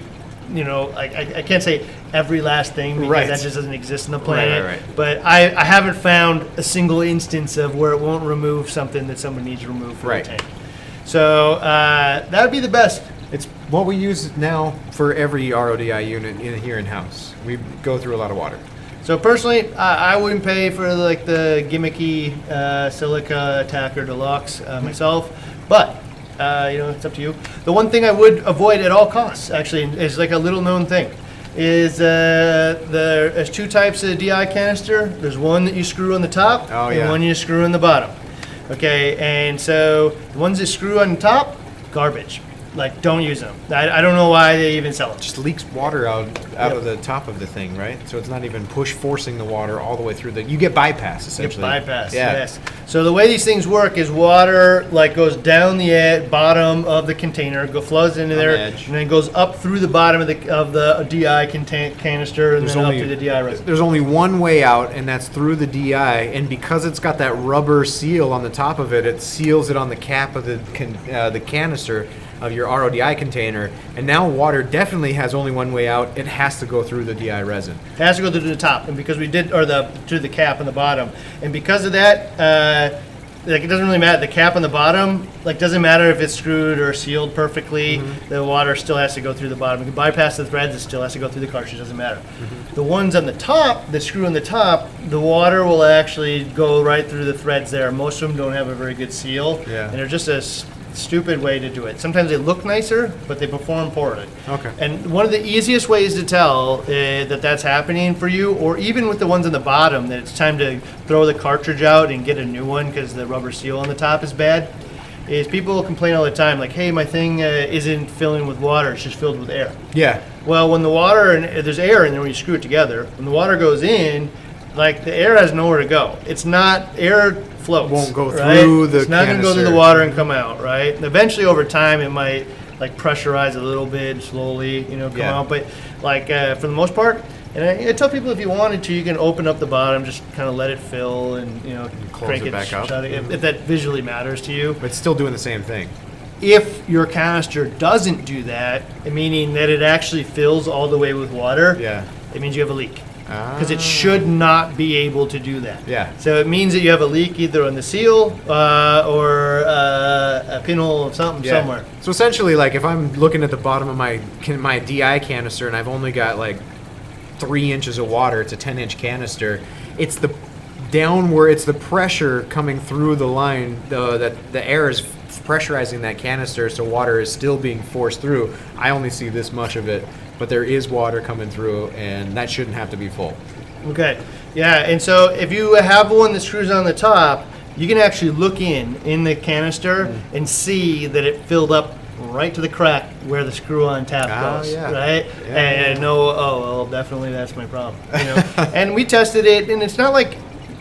I can't say every last thing because that just doesn't exist on the planet. Right. But I haven't found a single instance of where it won't remove something that someone needs removed from the tank. So that would be the best. It's what we use now for every RODI unit here in house. We go through a lot of water. So personally, I wouldn't pay for the gimmicky Silica Attacker Deluxe myself, but it's up to you. The one thing I would avoid at all costs, actually, is like a little known thing, is there's 2 types of DI canister. There's one that you screw on the top and one you screw on the bottom. Okay, and so the ones that screw on the top, garbage. Like, don't use them. I don't know why they even sell them. Just leaks water out of the top of the thing, right? So it's not even forcing the water all the way through you get bypass, essentially. Yes. So the way these things work is water goes down the bottom of the container, flows into there, and then goes up through the bottom of the DI canister, and then up to the DI resin. There's only one way out, and that's through the DI. And because it's got that rubber seal on the top of it, it seals it on the cap of the canister of your RODI container, and now water definitely has only one way out. It has to go through the DI resin. It has to go through the top, and because through the cap on the bottom, and because of that, it doesn't really matter. The cap on the bottom, doesn't matter if it's screwed or sealed perfectly. The water still has to go through the bottom. You can bypass the threads; it still has to go through the cartridge. Doesn't matter. The ones on the top, that screw on the top, the water will actually go right through the threads there. Most of them don't have a very good seal, and they're just a stupid way to do it. Sometimes they look nicer, but they perform poorly. Okay. And one of the easiest ways to tell that that's happening for you, or even with the ones on the bottom, that it's time to throw the cartridge out and get a new one because the rubber seal on the top is bad, is people complain all the time, like, hey, my thing isn't filling with water, it's just filled with air. Yeah. Well, when the water, and there's air in there when you screw it together, when the water goes in, the air has nowhere to go. It's not, air floats. Won't go right? through the It's not going to go through the water and come out, right? And eventually, over time, it might pressurize a little bit, slowly, come out. But for the most part, and I tell people if you wanted to, you can open up the bottom, just kind of let it fill, and close it back up. Shut it, if that visually matters to you. But it's still doing the same thing. If your canister doesn't do that, meaning that it actually fills all the way with water, it means you have a leak. Because it should not be able to do that. Yeah. So So it means that you have a leak either on the seal or a pinhole of something somewhere. So essentially, if I'm looking at the bottom of my DI canister and I've only got 3 inches of water, it's a 10-inch canister. It's the it's the pressure coming through the line that the air is pressurizing that canister, so water is still being forced through. I only see this much of it but there is water coming through, and that shouldn't have to be full. Okay. Yeah, and so if you have one that screws on the top, you can actually look in the canister and see that it filled up right to the crack where the screw-on tap goes, right? Yeah, and know, oh, well, definitely that's my problem. And we tested it, and it's not like,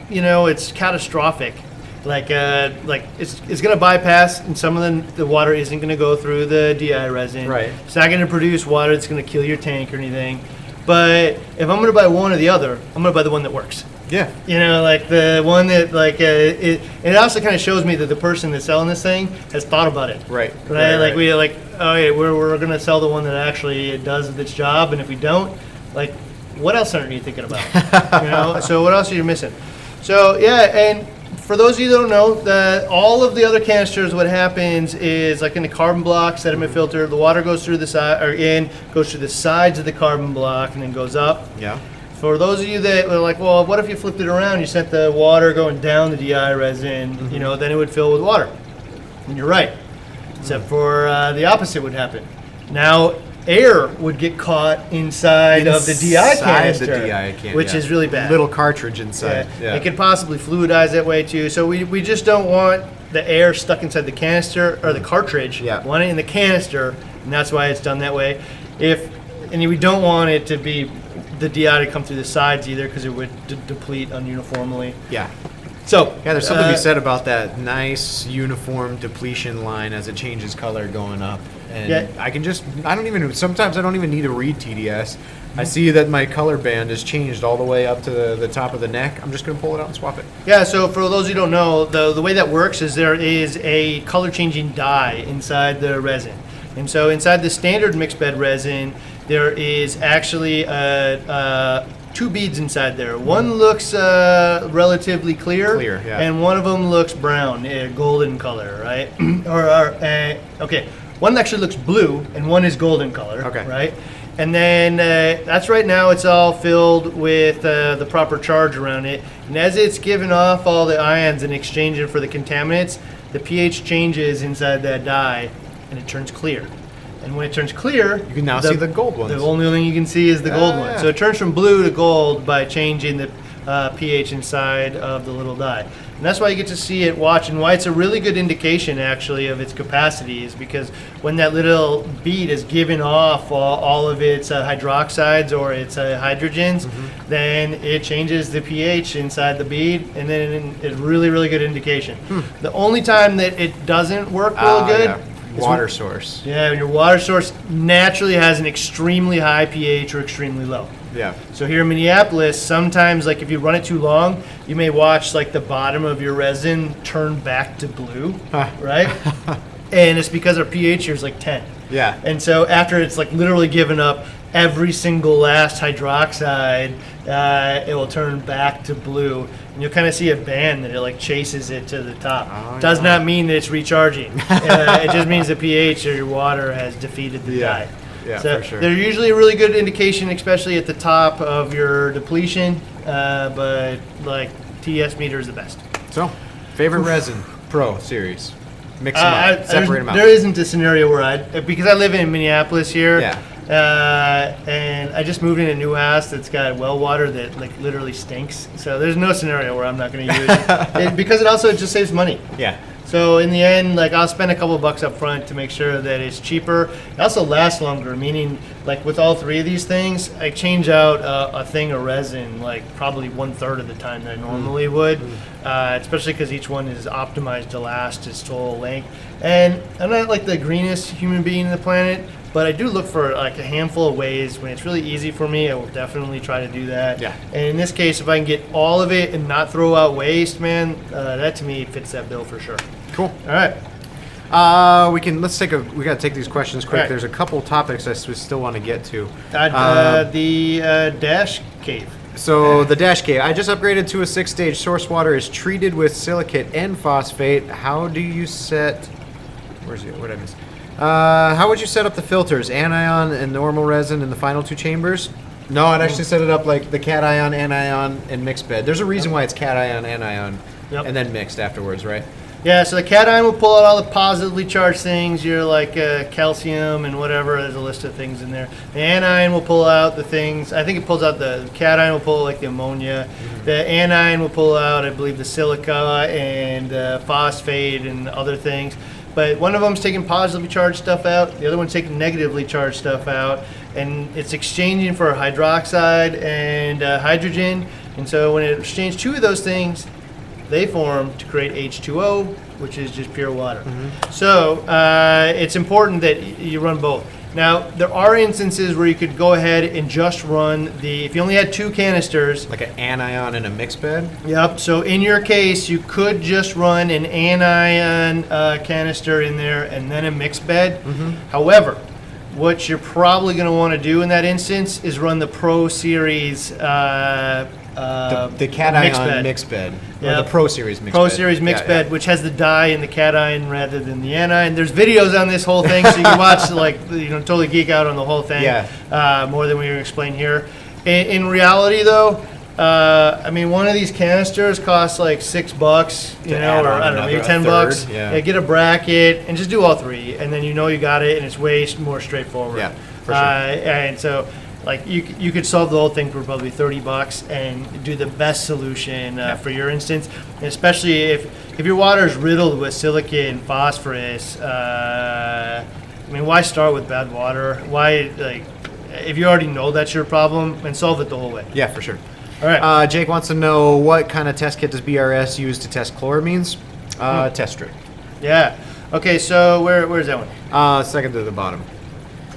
it's catastrophic. Like it's going to bypass, and some of the water isn't going to go through the DI resin. Right. It's not going to produce water that's going to kill your tank or anything. But if I'm going to buy one or the other, I'm going to buy the one that works. Yeah. Like the one that it also kind of shows me that the person that's selling this thing has thought about it. Right. We're going to sell the one that actually does its job, and if we don't, what else aren't you thinking about? So what else are you missing? So and for those of you that don't know, all of the other canisters, what happens is like in the carbon block sediment filter, the water goes through the side goes through the sides of the carbon block and then goes up. Yeah. For those of you that are like, well, what if you flipped it around? You sent the water going down the DI resin, then it would fill with water. And you're right, except for the opposite would happen. Now, air would get caught inside of the DI canister, which is really bad. Little cartridge inside. Yeah. It could possibly fluidize that way too. So we just don't want the air stuck inside the canister or the cartridge. Yeah. We want it in the canister, and that's why it's done that way. And we don't want it to be the DI to come through the sides either, because it would deplete ununiformly. Yeah. So there's something to be said about that nice uniform depletion line as it changes color going up. And sometimes I don't even need to read TDS. I see that my color band has changed all the way up to the top of the neck. I'm just going to pull it out and swap it. Yeah, so for those who don't know, the way that works is there is a color changing dye inside the resin. And so inside the standard mixed bed resin, there is actually two beads inside there. One looks relatively clear, and one of them looks brown, golden color, right? One actually looks blue, and one is golden color, right? And then that's right now it's all filled with the proper charge around it. And as it's giving off all the ions and exchanging for the contaminants, the pH changes inside that dye, and it turns clear. And when it turns clear, you can now see the gold ones. The only thing you can see is the gold one. So it turns from blue to gold by changing the pH inside of the little dye. And that's why you get to see it, watch, and why it's a really good indication actually of its capacity is because when that little bead is giving off all of its hydroxides or its hydrogens, then it changes the pH inside the bead, and then it's really, really good indication. The only time that it doesn't work real good water source. Yeah, your water source naturally has an extremely high pH or extremely low. Yeah. So here in Minneapolis, sometimes if you run it too long, you may watch the bottom of your resin turn back to blue, right? And it's because our pH here is 10. Yeah. And so after it's literally given up every single last hydroxide, it will turn back to blue. And you'll kind of see a band that it chases it to the top. Does not mean that it's recharging. It just means the pH of your water has defeated the dye. Yeah, so for sure. They're usually a really good indication, especially at the top of your depletion. But TS meter is the best. So, favorite resin Pro series. Mix them up. Separate them out. There isn't a scenario where because I live in Minneapolis here. Yeah. And I just moved in a new house that's got well water that literally stinks. So there's no scenario where I'm not going to use it because it also just saves money. Yeah. So in the end, I'll spend a couple bucks up front to make sure that it's cheaper. It also lasts longer, meaning with all three of these things, I change out a thing of resin probably 1/3 of the time that I normally would, especially because each one is optimized to last its total length. And I'm not the greenest human being on the planet, but I do look for a handful of ways. When it's really easy for me, I will definitely try to do that. Yeah. And in this case, if I can get all of it and not throw out waste, man, that to me fits that bill for sure. Cool. All right. We gotta take these questions quick. Right. There's a couple topics I still want to get to. The dash cave. So the dash cave, I just upgraded to a 6-stage. Source water is treated with silicate and phosphate. How do you set? What did I miss? How would you set up the filters? Anion and normal resin in the final two chambers? No, I'd actually set it up like the cation, anion, and mixed bed. There's a reason why it's cation, anion, and then mixed afterwards, right? Yeah, so the cation will pull out all the positively charged things, your like calcium and whatever. There's a list of things in there. The anion will pull out the things. I think it pulls out the cation will pull like the ammonia. The anion will pull out, I believe, the silica and phosphate and other things. But one of them's taking positively charged stuff out. The other one's taking negatively charged stuff out, and it's exchanging for hydroxide and hydrogen. And so when it exchanges two of those things, they form to create H2O, which is just pure water. So it's important that you run both. Now, there are instances where you could go ahead and just run if you only had 2 canisters. Like an anion in a mix bed? Yep, so in your case, you could just run an anion canister in there and then a mixed bed. However, what you're probably going to want to do in that instance is run the Pro Series the cation mix bed. Yeah. Or the Pro Series mix bed. Pro Series mix bed, which has the dye in the cation rather than the anion. There's videos on this whole thing, so you can watch, totally geek out on the whole thing. More than we were explaining here. In reality, though, I mean, one of these canisters costs like $6, or I don't know, maybe $10. Yeah. Get a bracket and just do all 3, and then you got it, and it's way more straightforward. Yeah, for sure. And so. Like you could solve the whole thing for probably $30 and do the best solution for your instance, and especially if your water is riddled with silica and phosphorus. I mean, why start with bad water? Why if you already know that's your problem, and solve it the whole way. Yeah, for sure. All right. Jake wants to know what kind of test kit does BRS use to test chloramines? Test strip. Yeah. Okay. So where's that one? Second to the bottom.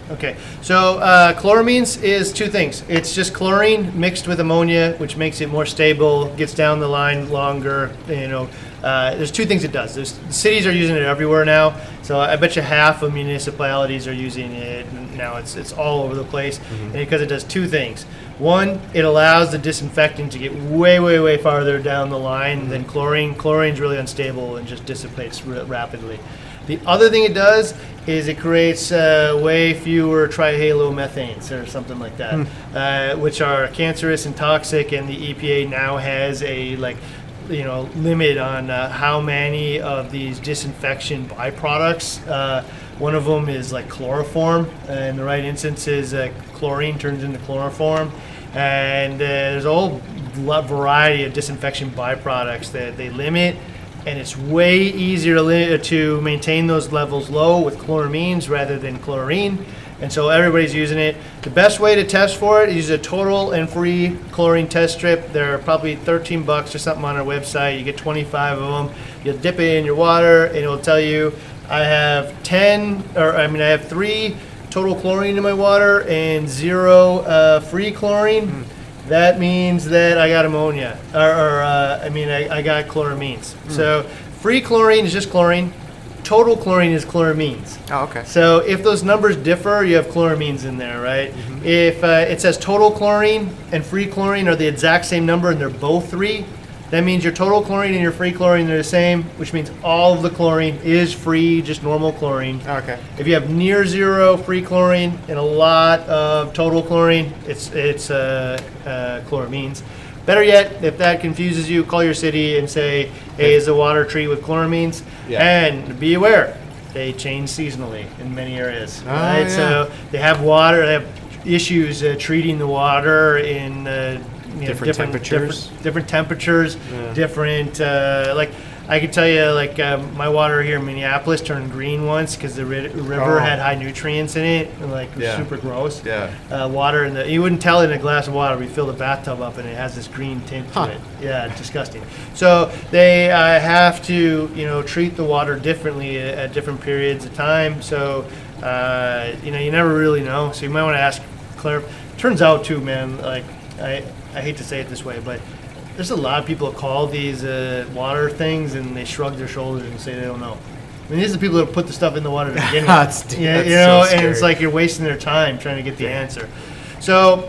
Okay, so chloramines is 2 things. It's just chlorine mixed with ammonia, which makes it more stable, gets down the line longer. There's 2 things it does. Cities are using it everywhere now, so I bet you half of municipalities are using it now. It's all over the place, and because it does 2 things. One, it allows the disinfectant to get way, way, way farther down the line than chlorine. Chlorine's really unstable and just dissipates rapidly. The other thing it does is it creates way fewer trihalomethanes or something like that, which are cancerous and toxic, and the EPA now has a limit on how many of these disinfection byproducts. One of them is like chloroform, and in the right instances, chlorine turns into chloroform, and there's a whole variety of disinfection byproducts that they limit. And it's way easier to maintain those levels low with chloramines rather than chlorine. And so everybody's using it. The best way to test for it is use a total and free chlorine test strip. They're probably $13 or something on our website. You get 25 of them. You'll dip it in your water, and it'll tell you, I have 3 total chlorine in my water and 0 free chlorine. That means that I got ammonia, I got chloramines. So free chlorine is just chlorine. Total chlorine is chloramines. Oh, okay. So if those numbers differ, you have chloramines in there, right? If it says total chlorine and free chlorine are the exact same number and they're both 3, that means your total chlorine and your free chlorine are the same, which means all of the chlorine is free, just normal chlorine. Okay. If you have near 0 free chlorine and a lot of total chlorine, it's chloramines. Better yet, if that confuses you, call your city and say, hey, is the water treated with chloramines? Yeah. And be aware, they change seasonally in many areas. Right? Yeah. So they have issues treating the water in different temperatures. Different temperatures, different, I could tell you, my water here in Minneapolis turned green once because the river had high nutrients in it, and it was super gross. Yeah. Water, you wouldn't tell it in a glass of water. We fill the bathtub up and it has this green tint to it. Yeah, disgusting. So they have to, treat the water differently at different periods of time. So, you never really know. So you might want to ask Claire. Turns out too, man, I hate to say it this way, but there's a lot of people that call these water things and they shrug their shoulders and say they don't know. I mean, these are the people that put the stuff in the water to begin with. That's so scary. And it's like you're wasting their time trying to get the answer. So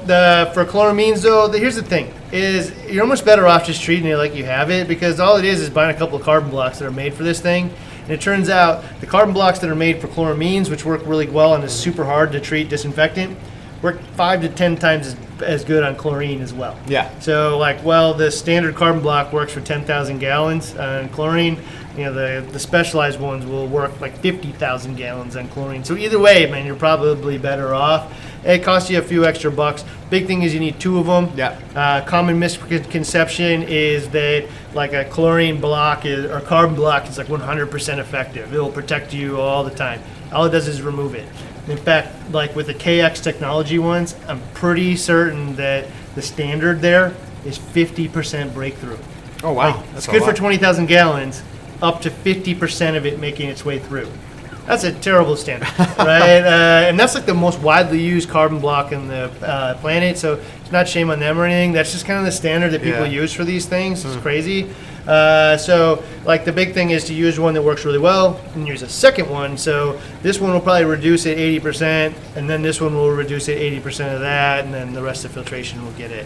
for chloramines, though, here's the thing: is you're almost better off just treating it like you have it, because all it is buying a couple of carbon blocks that are made for this thing. And it turns out the carbon blocks that are made for chloramines, which work really well and is super hard to treat disinfectant, work 5 to 10 times as as good on chlorine as well. Yeah. So like, well, the standard carbon block works for 10,000 gallons on chlorine. You know, the specialized ones will work like 50,000 gallons on chlorine. So either way, man, you're probably better off. It costs you a few extra bucks. Big thing is you need 2 of them. Yeah. Common misconception is that like a chlorine block or carbon block is like 100% effective. It will protect you all the time. All it does is remove it. In fact, like with the KX technology ones, I'm pretty certain that the standard there is 50% breakthrough. Oh, wow. Like, it's good for 20,000 gallons, up to 50% of it making its way through. That's a terrible standard, right? And that's like the most widely used carbon block in the planet, so it's not shame on them or anything. That's just kind of the standard that people use for these things. It's crazy. So like the big thing is to use one that works really well and use a second one. So this one will probably reduce it 80%, and then this one will reduce it 80% of that, and then the rest of filtration will get it.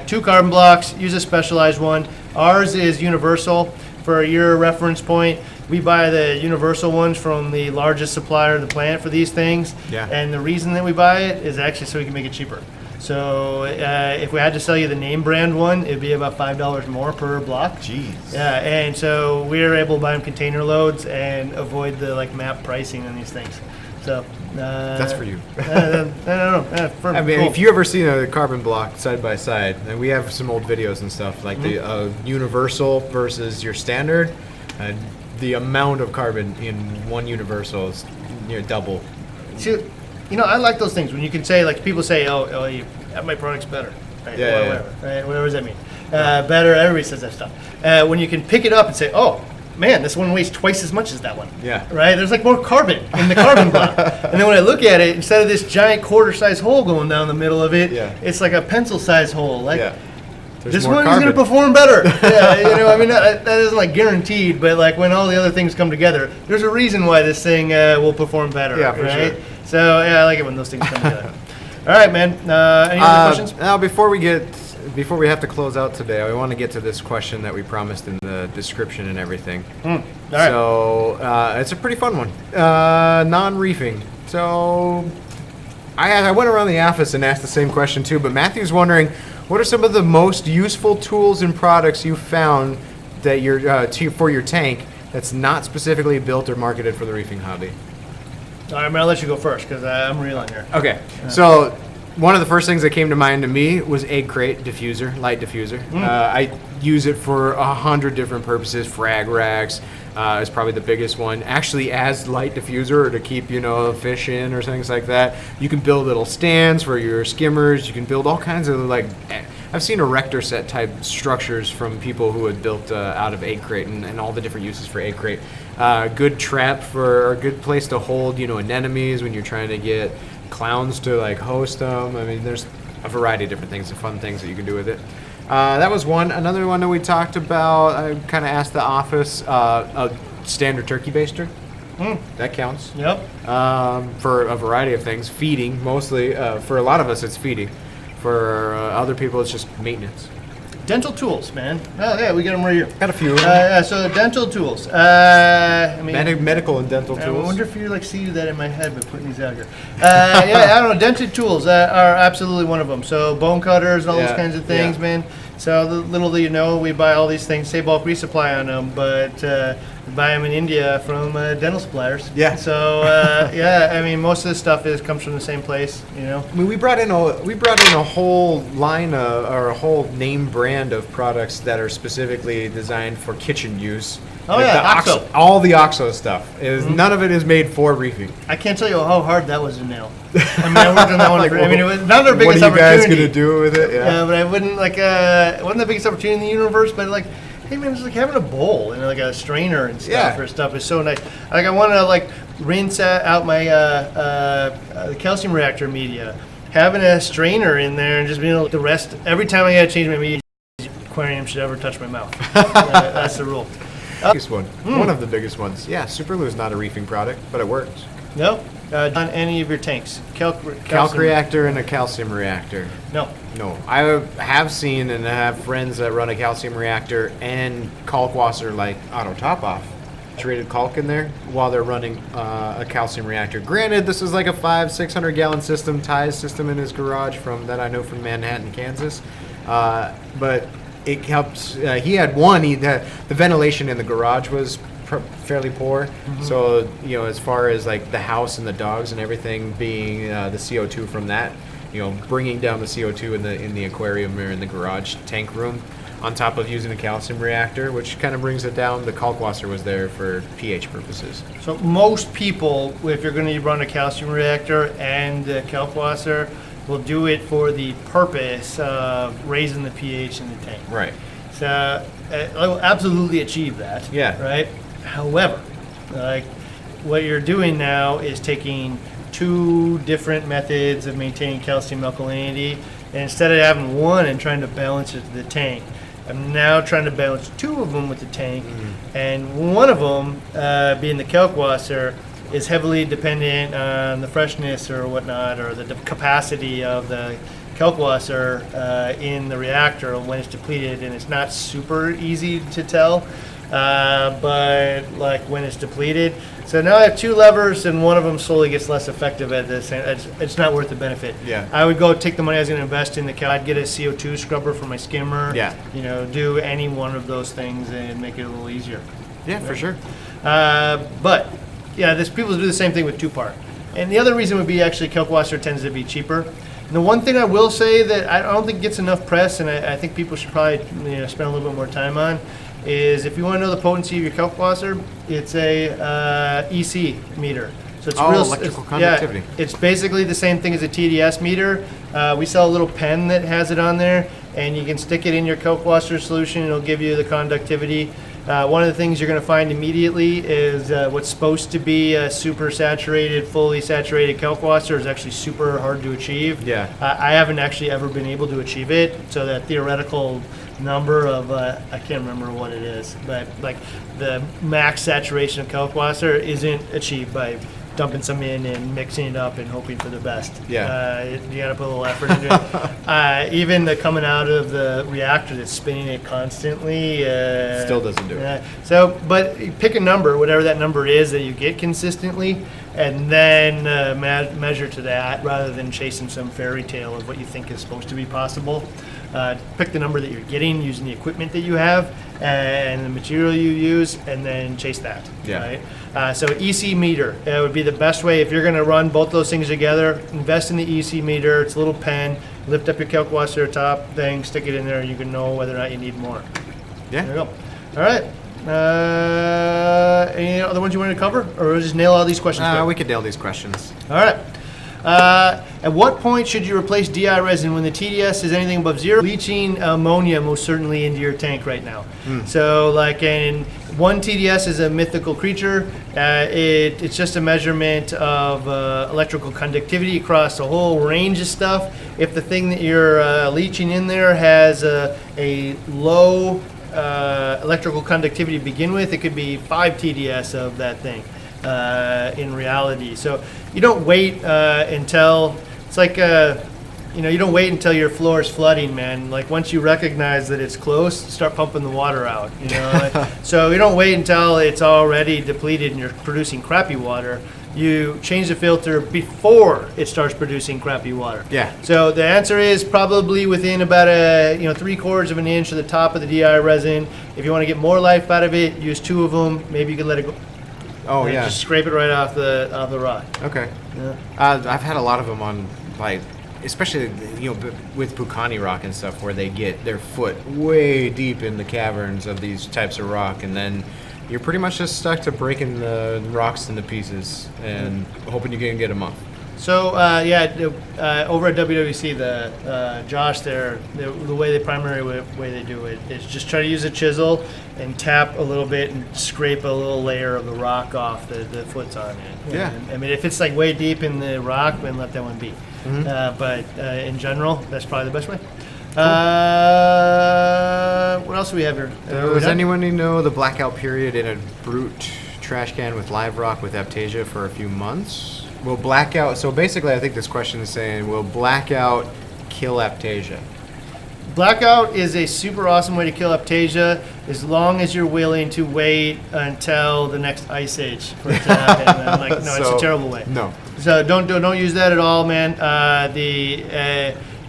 2 carbon blocks, use a specialized one. Ours is universal. For your reference point, we buy the universal ones from the largest supplier of the planet for these things. Yeah. And the reason that we buy it is actually so we can make it cheaper. So if we had to sell you the name brand one, it'd be about $5 more per block. Jeez. Yeah, and so we're able to buy them container loads and avoid the like map pricing on these things. So That's for you. I don't know. I mean, cool. if you ever seen a carbon block side by side, and we have some old videos and stuff, like the universal versus your standard, the amount of carbon in one universal is near double. See, you know, I like those things when you can say, like, people say, oh, my product's better. Right? Yeah, Whatever. Right? Whatever does that mean? Better, everybody says that stuff. When you can pick it up and say, oh, man, this one weighs twice as much as that one. Yeah. Right? There's like more carbon in the carbon block. And then when I look at it, instead of this giant quarter-size hole going down the middle of it, it's like a pencil-sized hole. Like, this one is going to perform better. You know, I mean, that isn't like guaranteed, but like when all the other things come together, there's a reason why this thing will perform better. Yeah, for right? sure. So yeah, I like it when those things come together. All right, man. Any other questions? Now, before we have to close out today, I want to get to this question that we promised in the description and everything. All right. So it's a pretty fun one. Non-reefing. So I went around the office and asked the same question too, but Matthew's wondering, what are some of the most useful tools and products you found that for your tank that's not specifically built or marketed for the reefing hobby? All right, I'm going to let you go first because I'm reeling here. Okay. So one of the first things that came to mind to me was egg crate diffuser, light diffuser. I use it for 100 different purposes. Frag racks is probably the biggest one. Actually, as light diffuser or to keep fish in or things like that. You can build little stands for your skimmers. You can build all kinds of I've seen erector set type structures from people who had built out of egg crate and all the different uses for egg crate. Good trap or a good place to hold anemones when you're trying to get clowns to host them. I mean, there's a variety of different things, fun things that you can do with it. That was one. Another one that we talked about, I kind of asked the office, a standard turkey baster. That counts. Yep. For a variety of things. Feeding, mostly. For a lot of us, it's feeding. For other people, it's just maintenance. Dental tools, man. Oh, yeah, we got them right here. Got a few. So dental tools. I mean, medical and dental tools. I wonder if you seeded that in my head by putting these out here. Yeah, I don't know. Dental tools are absolutely one of them. So bone cutters and all those kinds of things, man. So little do you know, we buy all these things, say bulk resupply on them, but we buy them in India from dental suppliers. Yeah. So I mean, most of this stuff comes from the same place, I mean, we brought in a whole line or a whole name brand of products that are specifically designed for kitchen use. Oh, yeah, the Acro. All the Oxo stuff none of it is made for reefing. I can't tell you how hard that was to nail. I mean, I worked on that one. I mean, it was not our biggest opportunity. What are you guys gonna do with it? Yeah, but I wouldn't it wasn't the biggest opportunity in the universe. But hey man, it's like having a bowl and a strainer and stuff or stuff is so nice. I want to rinse out my the calcium reactor media. Having a strainer in there and just being able to rest every time I gotta change my media, aquarium should ever touch my mouth. That's the rule. Biggest one. One of the biggest ones. Yeah, Superloo is not a reefing product, but it works. No? On any of your tanks? Calc reactor and a calcium reactor. No. I have seen and have friends that run a calcium reactor and Kalkwasser auto top off. saturated caulk in there while they're running a calcium reactor. Granted, this is like a 500-600 gallon system, ties system in his garage from that I know from Manhattan, Kansas. But it helps. He had one. The ventilation in the garage was fairly poor. So as far as like the house and the dogs and everything being the CO2 from that, bringing down the CO2 in the aquarium or in the garage tank room, on top of using a calcium reactor, which kind of brings it down. The Kalkwasser was there for pH purposes. So most people, if you're going to run a calcium reactor and a Kalkwasser, will do it for the purpose of raising the pH in the tank. Right. So I will absolutely achieve that. Yeah. Right. However, like what you're doing now is taking two different methods of maintaining calcium alkalinity, and instead of having one and trying to balance it to the tank, I'm now trying to balance two of them with the tank, and one of them, being the Kalkwasser, is heavily dependent on the freshness or whatnot, or the capacity of the Kalkwasser in the reactor when it's depleted, and it's not super easy to tell, but like when it's depleted. So now I have two levers, and one of them slowly gets less effective at this, and it's not worth the benefit. Yeah. I would go take the money I was going to invest in I'd get a CO2 scrubber for my skimmer. Yeah. Do any one of those things and make it a little easier. Yeah, for sure. But yeah, people do the same thing with two-part. And the other reason would be actually Kalkwasser tends to be cheaper. And the one thing I will say that I don't think gets enough press, and I think people should probably spend a little bit more time on, is if you want to know the potency of your Kalkwasser, it's a EC meter. So it's electrical conductivity. Yeah, it's basically the same thing as a TDS meter. We sell a little pen that has it on there, and you can stick it in your Kalkwasser solution. It'll give you the conductivity. One of the things you're going to find immediately is what's supposed to be a super saturated, fully saturated Kalkwasser is actually super hard to achieve. Yeah. I haven't actually ever been able to achieve it, so that theoretical number of, I can't remember what it is, but like the max saturation of Kalkwasser isn't achieved by dumping some in and mixing it up and hoping for the best. Yeah. You got to put a little effort into it. Even the coming out of the reactor that's spinning it constantly still doesn't do it. So, but pick a number, whatever that number is that you get consistently, and then measure to that rather than chasing some fairy tale of what you think is supposed to be possible. Pick the number that you're getting using the equipment that you have and the material you use, and then chase that. Yeah. Right? So EC meter would be the best way if you're going to run both those things together. Invest in the EC meter. It's a little pen. Lift up your Kalkwasser top thing, stick it in there. You can know whether or not you need more. Yeah. There you go. All right. Any other ones you wanted to cover, or we'll just nail all these questions? We could nail these questions. All right. At what point should you replace DI resin when the TDS is anything above zero? Leaching ammonia most certainly into your tank right now. So like one TDS is a mythical creature. It's just a measurement of electrical conductivity across a whole range of stuff. If the thing that you're leaching in there has a low electrical conductivity to begin with, it could be 5 TDS of that thing. In reality, so you don't wait until it's like you don't wait until your floor is flooding, man. Like once you recognize that it's close, start pumping the water out. So you don't wait until it's already depleted and you're producing crappy water. You change the filter before it starts producing crappy water. Yeah. So the answer is probably within about 3/4 of an inch of the top of the DI resin. If you want to get more life out of it, use 2 of them. Maybe you can let it go. Oh, yeah. Just scrape it right off the rock. Okay. Yeah. I've had a lot of them on, like, especially with Bucani rock and stuff, where they get their foot way deep in the caverns of these types of rock, and then you're pretty much just stuck to breaking the rocks into pieces and hoping you can get them up. So over at WWC, Josh there, the way the primary way they do it is just try to use a chisel and tap a little bit and scrape a little layer of the rock off the foot's on it. Yeah. I mean, if it's like way deep in the rock, then let that one be. But in general, that's probably the best way. What else do we have here? Does anyone know the blackout period in a brute trash can with live rock with Aptasia for a few months? Will blackout, so basically I think this question is saying, will blackout kill Aptasia? Blackout is a super awesome way to kill Aptasia. as long as you're willing to wait until the next ice age for it to happen. And I'm like, no, it's a terrible way. No. So don't use that at all, man.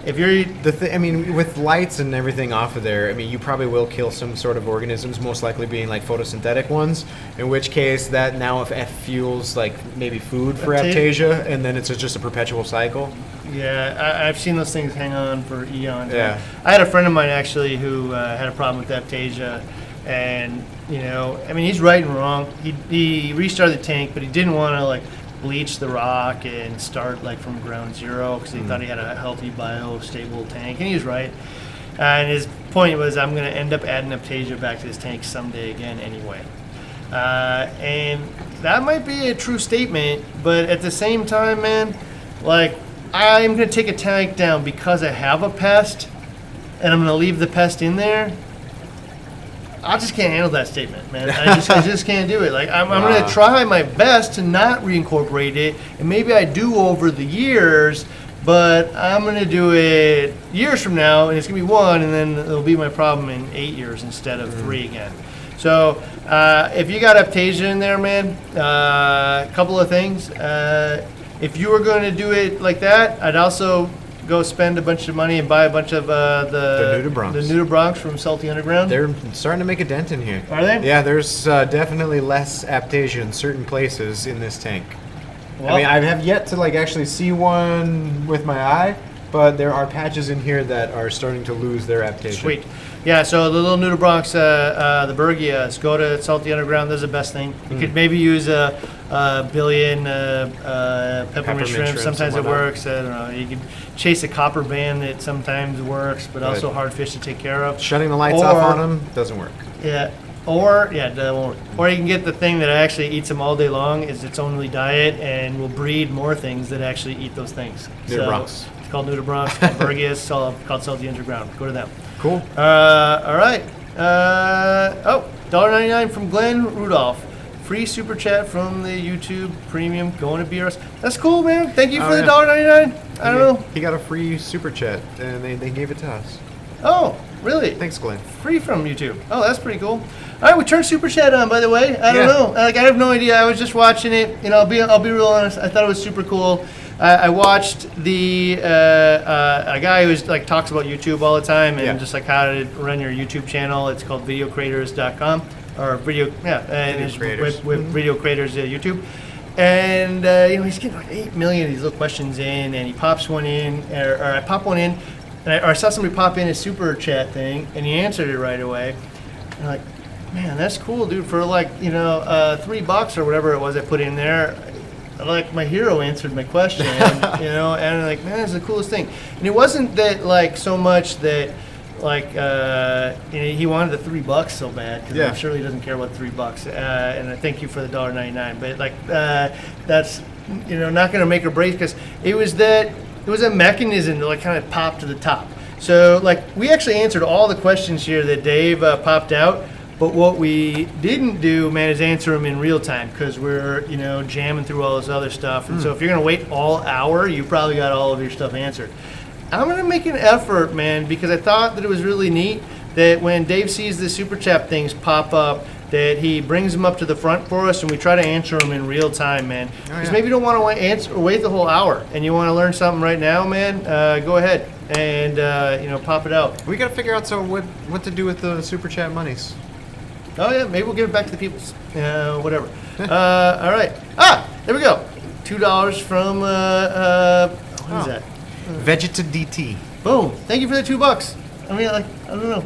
If you're I mean, with lights and everything off of there, I mean, you probably will kill some sort of organisms, most likely being like photosynthetic ones, in which case that now fuels like maybe food for Aptasia, and then it's just a perpetual cycle. Yeah, I've seen those things hang on for eons. Yeah. I had a friend of mine actually who had a problem with Aptasia, and I mean, he's right and wrong. He restarted the tank, but he didn't want to like bleach the rock and start like from ground zero because he thought he had a healthy biostable tank, and he was right. And his point was, I'm going to end up adding Aptasia back to this tank someday again anyway. And that might be a true statement, but at the same time, man, like I'm going to take a tank down because I have a pest, and I'm going to leave the pest in there. I just can't handle that statement, man. I just can't do it. Like I'm going to try my best to not reincorporate it, and maybe I do over the years, but I'm going to do it years from now, and it's going to be 1, and then it'll be my problem in 8 years instead of 3 again. So if you got Aptasia in there, man, a couple of things. If you were going to do it like that, I'd also go spend a bunch of money and buy a bunch of the nudibranchs from Salty Underground. They're starting to make a dent in here. Are they? Yeah, there's definitely less Aptasia in certain places in this tank. Well, I mean, I have yet to like actually see one with my eye, but there are patches in here that are starting to lose their Aptasia. Sweet. Yeah, so the little nudibranchs, the Bergias, go to Salty Underground. That's the best thing. You could maybe use a billion peppermint shrimp. Sometimes it works. I don't know. You could chase a copper band that sometimes works, but also hard fish to take care of. Shutting the lights off on them doesn't work. Yeah. That won't work. Or you can get the thing that actually eats them all day long, is its only diet, and will breed more things that actually eat those things. Nudibranchs. So it's called nudibranchs, it's called Bergias, it's all called Salty Underground. Go to them. Cool. All right. $1.99 from Glenn Rudolph. Free super chat from the YouTube Premium going to BRS. That's cool, man. Thank you for the $1.99. I don't know. He got a free super chat, and they gave it to us. Oh, really? Thanks, Glenn. Free from YouTube. Oh, that's pretty cool. All right, we turned super chat on, by the way. I don't know. Like, I have no idea. I was just watching it. I'll be real honest. I thought it was super cool. I watched a guy who's like talks about YouTube all the time and just like how to run your YouTube channel. It's called videocreators.com or video creators. With Video Creators YouTube. And he's getting like 8 million of these little questions in, and he pops one in, or I pop one in, and I saw somebody pop in a super chat thing, and he answered it right away. And I'm like, man, that's cool, dude. For like $3 or whatever it was I put in there, like my hero answered my question, and I'm like, man, that's the coolest thing. And it wasn't that like so much that like he wanted the $3 so bad, because I'm sure he doesn't care about $3. And I thank you for the $1.99, but like that's not going to make or break, because it was a mechanism to like kind of pop to the top. So like we actually answered all the questions here that Dave popped out. But what we didn't do, man, is answer them in real time, because we're, jamming through all this other stuff. And so if you're going to wait all hour, you probably got all of your stuff answered. I'm going to make an effort, man, because I thought that it was really neat that when Dave sees the super chat things pop up, that he brings them up to the front for us, and we try to answer them in real time, man. Because maybe you don't want to wait the whole hour, and you want to learn something right now, man, go ahead and, pop it out. We got to figure out what to do with the super chat monies. Oh, yeah, maybe we'll give it back to the people. Whatever. All right. There we go. $2 from, what is that? Vegeta DT. Boom. Thank you for the $2. I mean, like, I don't know.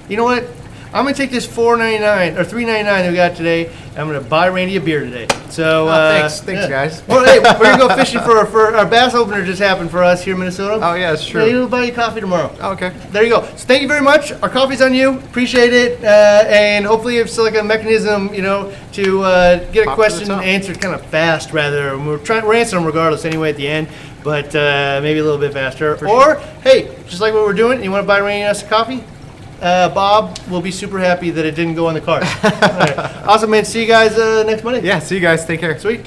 You know what? I'm going to take this $4.99 or $3.99 that we got today, and I'm going to buy Randy a beer today. So, thanks, guys. Well, hey, we're going to go fishing for our bass opener just happened for us here in Minnesota. Oh, yeah, it's true. Yeah, he'll buy you coffee tomorrow. Oh, okay. There you go. So thank you very much. Our coffee's on you. Appreciate it. And hopefully it's like a mechanism, to get a question answered kind of fast rather. We're answering them regardless anyway at the end, but maybe a little bit faster. Hey, just like what we're doing, you want to buy Randy and us a coffee? Bob will be super happy that it didn't go on the card. All right. Awesome, man. See you guys next Monday. Yeah, see you guys. Take care. Sweet.